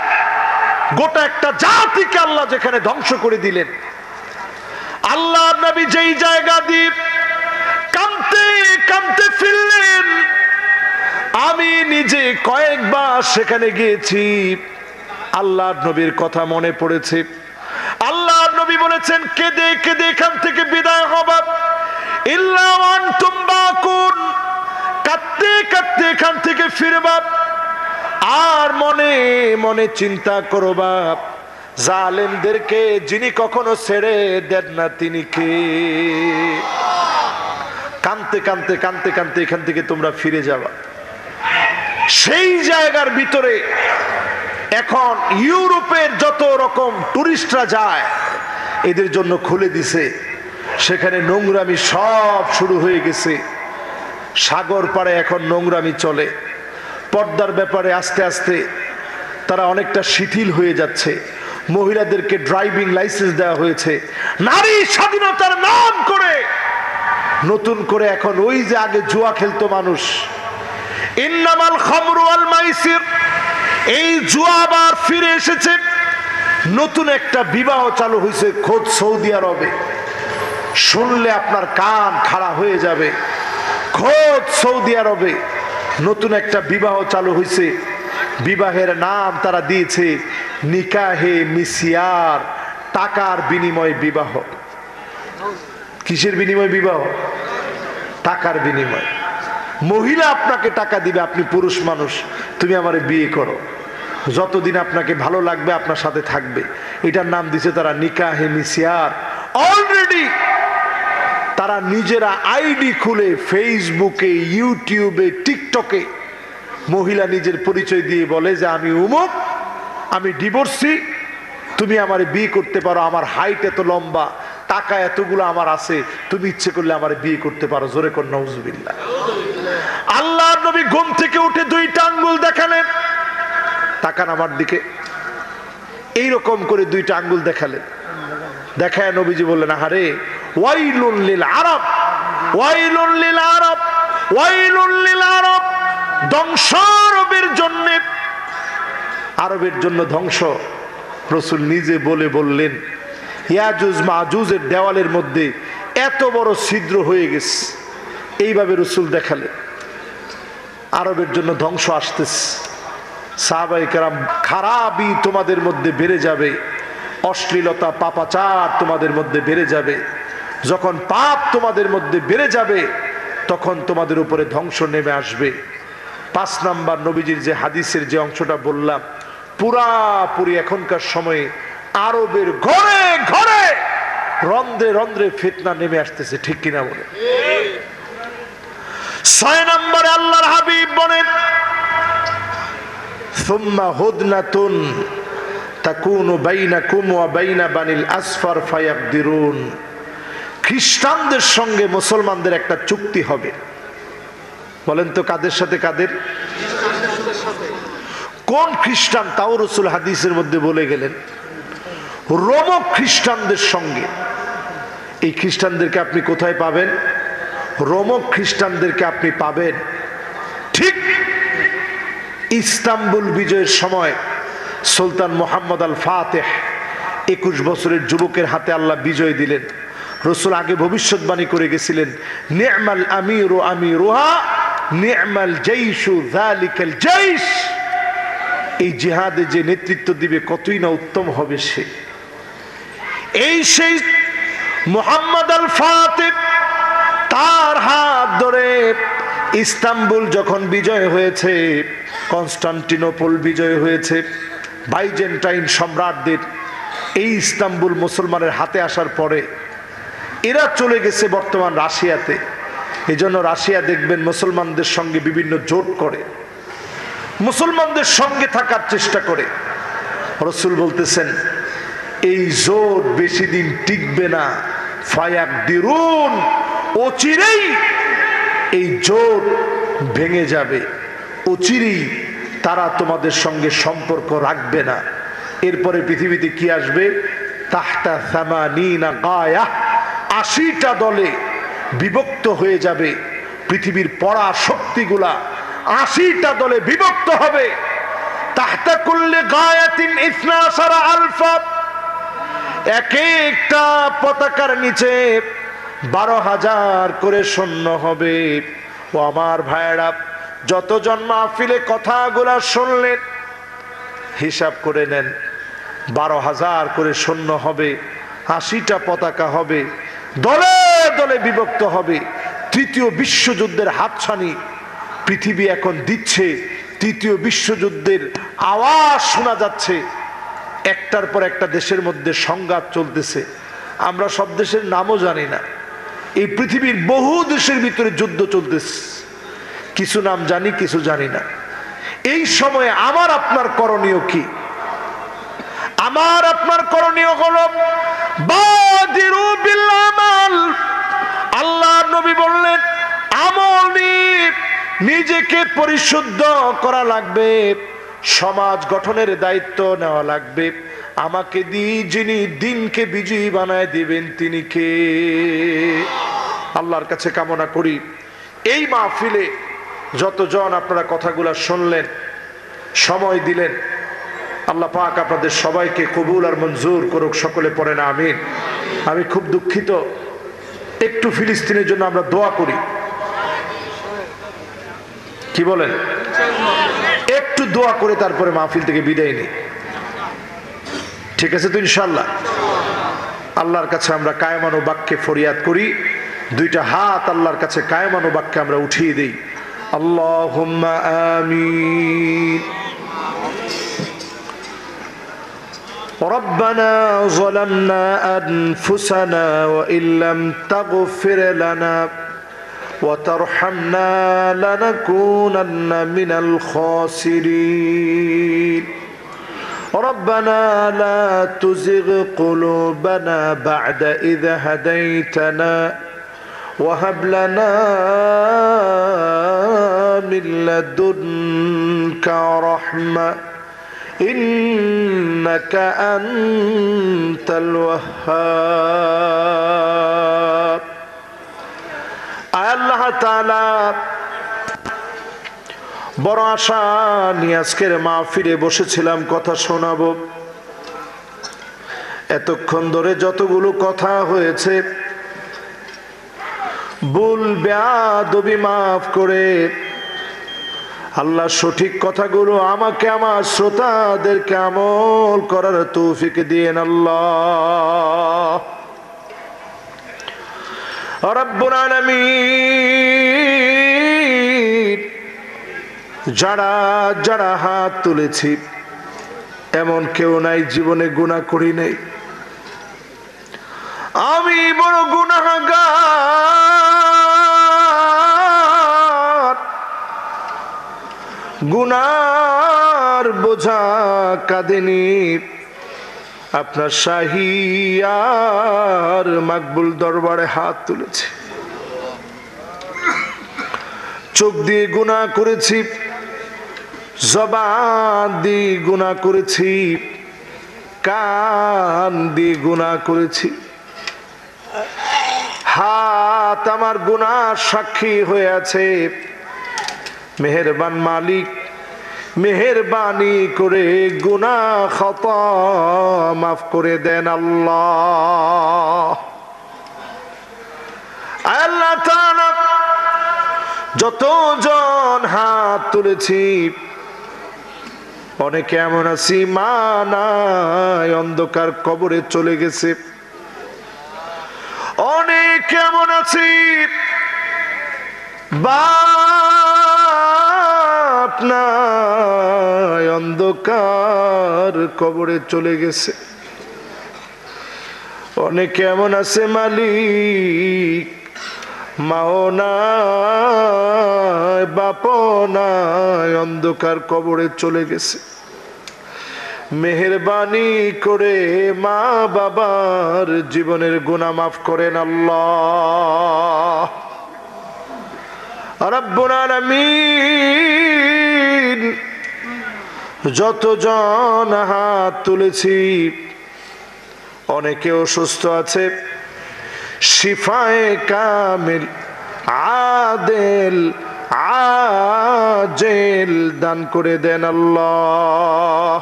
গোটা একটা জাতিকে আল্লাহ যেখানে ধ্বংস করে দিলেন, আল্লাহর নবী যেই জায়গা দিয়ে কাঁদতে কাঁদতে ফিরলেন, আমি নিজে কয়েকবার সেখানে গিয়েছি। আল্লাহর নবীর কথা মনে পড়েছে। আল্লাহর নবী বলেছেন, কেঁদে কেঁদে এখান থেকে বিদায় হবা, ইল্লা আনতুম বাকুন, কাঁদতে কাঁদতে এখান থেকে ফিরবা, আর মনে মনে চিন্তা করবা জালেমদেরকে যিনি কখনো ছেড়ে দেন না তিনি কে। কাঁদতে কাঁদতে কাঁদতে কাঁদতে এখান থেকে তোমরা ফিরে যাবা। সেই জায়গার ভিতরে এখন ইউরোপের যত রকম টুরিস্টরা যায় এদের জন্য খুলে দিছে। সেখানে নোংরামি সব শুরু হয়ে গেছে। সাগর পাড়ে এখন নোংরামি চলে। পর্দার ব্যাপারে আস্তে আস্তে তারা অনেকটা শিথিল হয়ে যাচ্ছে। মহিলাদেরকে ড্রাইভিং লাইসেন্স দেওয়া হয়েছে। নারী স্বাধীনতার নাম করে নতুন করে এখন ওই যে আগে জুয়া খেলতো মানুষ, ইন্নামাল খামরু ওয়াল মাইসির, এই জুয়া আবার ফিরে এসেছে। নতুন একটা বিবাহ চালু হয়েছে খোদ সৌদি আরবে। শুনলে আপনার কান খাড়া হয়ে যাবে। খোদ সৌদি আরবে নতুন একটা বিবাহ চালু হয়েছে। বিবাহের নাম তারা দিয়েছে নিকাহে মিসিয়ার, টাকার বিনিময় বিবাহ। কিসের বিনিময় বিবাহ? টাকার বিনিময়। মহিলা আপনাকে টাকা দিবে, আপনি পুরুষ মানুষ, তুমি আমারে বিয়ে করো, যতদিন আপনাকে ভালো লাগবে আপনার সাথে থাকবে। এটার নাম দিছে তারা নিকাহে মিসিয়ার। অলরেডি তারা নিজেরা আইডি খুলে ফেসবুকে, ইউটিউবে, টিকটকে মহিলা নিজের পরিচয় দিয়ে বলে যে আমি উমুক, আমি ডিভোর্সি, তুমি আমারে বিয়ে করতে পারো, আমার হাইট এত লম্বা, টাকা এতগুলো আমার আছে, তুমি ইচ্ছে করলে আমারে বিয়ে করতে পারো। জোরে কর নাউজুবিল্লাহ। আল্লাহর নবী ঘুম থেকে উঠে দুইটা আঙ্গুল দেখালেন, তাকান আমার দিকে, এইরকম করে দুইটা আঙ্গুল দেখালেন। দেখায় নবীজি বললেন, আহারে ওয়াইলুন লিল আরব, ওয়াইলুন লিল আরব, ওয়াইলুন লিল আরব, ধ্বংস আরবের জন্য, আরবের জন্য ধ্বংস। রাসূল নিজে বলে বললেন, ইয়াজুজ মাজুজের দেওয়ালের মধ্যে এত বড় ছিদ্র হয়ে গেছে। এইভাবে রাসূল দেখালেন আরবের জন্য ধ্বংস আসতেছে। সাহাবায়ে কেরাম, খারাপই তোমাদের মধ্যে বেড়ে যাবে, অশ্লীলতা পাপাচার তোমাদের মধ্যে বেড়ে যাবে। যখন পাপ তোমাদের মধ্যে বেড়ে যাবে তখন তোমাদের উপরে ধ্বংস নেমে আসবে। 5 নাম্বার নবীজির যে হাদিসের যে অংশটা বললাম, পুরাপুরি এখনকার সময়ে আরবের ঘরে ঘরে রন্ধ্রে রন্ধ্রে ফিতনা নেমে আসতেছে, ঠিক কিনা বলে? 6 নম্বরে আল্লাহর হাবিব বলেন, সুম্মা হুদনাতুন তাকুনু বাইনাকুম ওয়া বাইনা বানিল আসফার ফায়াকদিরুন। খ্রিস্টানদের সঙ্গে মুসলমানদের একটা চুক্তি হবে। বলেন তো কাদের সাথে? কাদের? কোন খ্রিস্টান? তাও রাসূল হাদিসের মধ্যে বলে গেলেন, রোমক খ্রিস্টানদের সঙ্গে। এই খ্রিস্টানদেরকে আপনি কোথায় পাবেন? রোমক খ্রিস্টানদেরকে আপনি পাবেন ঠিক ইস্তাম্বুল বিজয়ের সময় সুলতান মুহাম্মদ আল ফাতেহ 21 বছরের যুবকের হাতে আল্লাহ বিজয় দিলেন। রাসূল আগে ভবিষ্যৎবাণী করে গেছিলেন, নি'মাল আমিরু আমিরুহা নি'মাল জাইশু যালিকাল জাইশ। এই জিহাদে যে নেতৃত্ব দিবে কতই না উত্তম হবে সে। এই সেই মুহাম্মদ আল ফাতেহ, তার হাত ধরে ইস্তাম্বুল যখন বিজয় হয়েছে, কনস্টান্টিনোপল বিজয় হয়েছে, বাইজেন্টাইন সম্রাটদের এই ইস্তাম্বুল মুসলমানের হাতে আসার পরে এরা চলে গেছে বর্তমান রাশিয়াতে। এই জন্য রাশিয়া দেখবেন মুসলমানদের সঙ্গে বিভিন্ন জোট করে, মুসলমানদের সঙ্গে থাকার চেষ্টা করে। রাসূল বলতেছেন এই জোট বেশি দিন টিকবে না, ফায়াকদিরুন, অচিরেই এই জোট ভেঙে যাবে, অচিরেই তারা তোমাদের সঙ্গে সম্পর্ক রাখবে না। এরপরে পৃথিবীতে কি আসবে? তাহতা সামানিনা গায়া, 80টা দলে বিভক্ত হয়ে যাবে পৃথিবীর পড়া শক্তিগুলা, 80টা দলে বিভক্ত হবে। তাহতা কুল্লি গায়াতিন 12 আলফা, এক একটা পতাকার নিচে 12,000 করে সৈন্য হবে। ও আমার ভাইয়েরা, যতজন মাহফিলে কথাগুলা শুনলেন হিসাব করে নেন, 12,000 করে সৈন্য হবে, 80টা পতাকা হবে, দলে দলে বিভক্ত হবে। তৃতীয় বিশ্বযুদ্ধের হাতছানি পৃথিবী এখন দিচ্ছে, তৃতীয় বিশ্বযুদ্ধের আওয়াজ শোনা যাচ্ছে। একটার পর একটা দেশের মধ্যে সংঘাত চলতেছে, আমরা সব দেশের নামও জানি না। এই পৃথিবীর বহু দেশের ভিতরে যুদ্ধ চলতেছে, কিছু নাম জানি, কিছু জানি না। এই সময়ে আমার আপনার করণীয় কি? আমার আপনার করণীয় হলো বাদিরু বিল আমাল। আল্লাহর নবী বললেন, আমল নিয়ে নিজেকে পরিশুদ্ধ করা লাগবে, সমাজ গঠনের দায়িত্ব নেওয়া লাগবে। আমাকে দিয়ে যিনি দিনকে বিজয়ী বানায় দিবেন তিনি কে? আল্লাহর কাছে কামনা করি এই মাহফিলে যতজন আপনারা কথাগুলো শুনলেন, সময় দিলেন, আল্লাহ পাক আপনাদের সবাইকে কবুল আর মঞ্জুর করুক। সকলে পড়েন আমিন। আমি খুব দুঃখিত, একটু ফিলিস্তিনের জন্য আমরা দোয়া করি, কি বলেন? একটু দোয়া করে তারপরে মাহফিল থেকে বিদায় নিই, ঠিক আছে তো? ইনশাআল্লাহ আল্লাহর কাছে আমরা কায়মানো বাক্যে ফরিয়াদ করি, দুইটা হাত আল্লাহর কাছে কায়মানো বাক্যে আমরা উঠিয়ে দিই। আল্লাহুম্মা আমিন। ربنا ظلمنا أنفسنا وإن لم تغفر لنا وترحمنا لنكونن من الخاسرين ربنا لا تزغ قلوبنا بعد إذ هديتنا وهب لنا من لدنك رحمة إنك أنت الوهاب। আল্লাহ তাআলা বড় আশা নিয়ে আজকের মাহফিলে বসেছিলাম, কথা শোনাবো। এতক্ষণ ধরে যতগুলো কথা হয়েছে ভুল বেয়াদবি মাফ করে আল্লাহ সঠিক কথাগুলো আমাকে, আমার শ্রোতাদেরকে আমল করার তৌফিক দিয়েন আল্লাহ রব্বুল আলামিন। যারা যারা হাত তুলেছি এমন কেউ নাই জীবনে গুনাহ করি নাই। আমি বড় গুনাহগার, গুনার বোঝা কাঁদেনি আপনার শাহী আর মাকবুল দরবারে হাত তুলেছি। চোখ দিয়ে গুনাহ করেছি, জবান দিয়ে গুনাহ করেছি, কান দিয়ে গুনাহ করেছি, হাত আমার গুনাহ সাক্ষী হয়ে আছে। মেহেরবান মালিক, মেহেরবানি করে গুনাহ খাতা মাফ করে দেন আল্লাহ। আল্লাহ তাআলা যতজন হাত তুলেছি, অনেকে এমন আছি মা নাই, অন্ধকার কবরে চলে গেছে। অনেক এমন আছি বাপ নাই, অন্ধকার কবরে চলে গেছে। অনেকে এমন আছে মালিক মাও নাই, বাপ নাই, অন্ধকার কবরে চলে গেছে। মেহেরবানি করে মা বাবার জীবনের গুনাহ মাফ করেন আল্লাহ রব্বুল আলামিন। যতজন হাত তুলেছি অনেকে অসুস্থ আছে, শিফায়ে কামিল আদেল আজেল দান করে দেন আল্লাহ।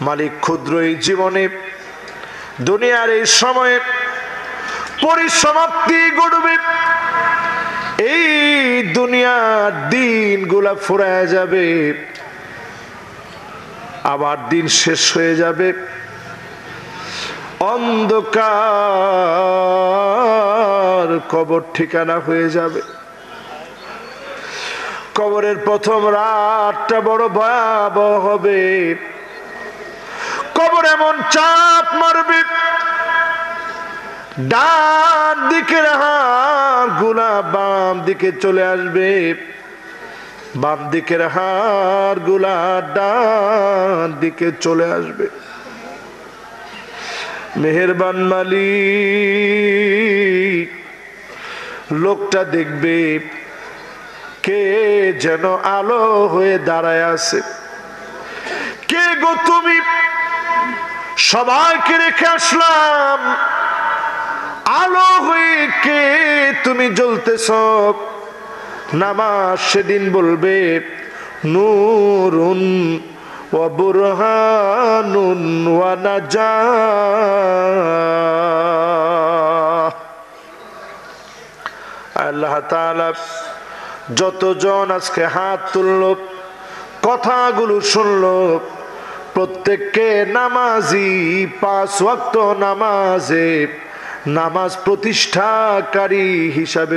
মালিক ক্ষুদ্র এই জীবনে দুনিয়ার এই সময়ে পরিসমাপ্তি ঘটবে। এই দুনিয়ার দিনগুলা ফুরায় যাবে, আবার দিন শেষ হয়ে যাবে, অন্ধকার কবর ঠিকানা হয়ে যাবে। কবরের প্রথম রাতটা বড় ভয়াবহ হবে। কবর এমন চাপ মারবে, ডান দিকের হাড় গুলা বাম দিকে চলে আসবে, বাম দিকের হাড় গুলা ডান দিকে চলে আসবে। মেহেরবান মালিক লোকটা দেখবে কে যেন আলো হয়ে দাঁড়ায় আছে। কে গো তুমি? সবাইকে রেখে আসলাম, আলো হয়ে কে তুমি জ্বলতেছ? নামাজ সেদিন বলবে নূরুন ওয়া বুরহানুন ওয়া নাজাহ। আল্লাহ তাআলা যতজন আজকে হাত তুলল, কথাগুলো শুনল, প্রত্যেককে নামাজি, 5 ওয়াক্ত নামাজে নামাজ প্রতিষ্ঠাকারী হিসাবে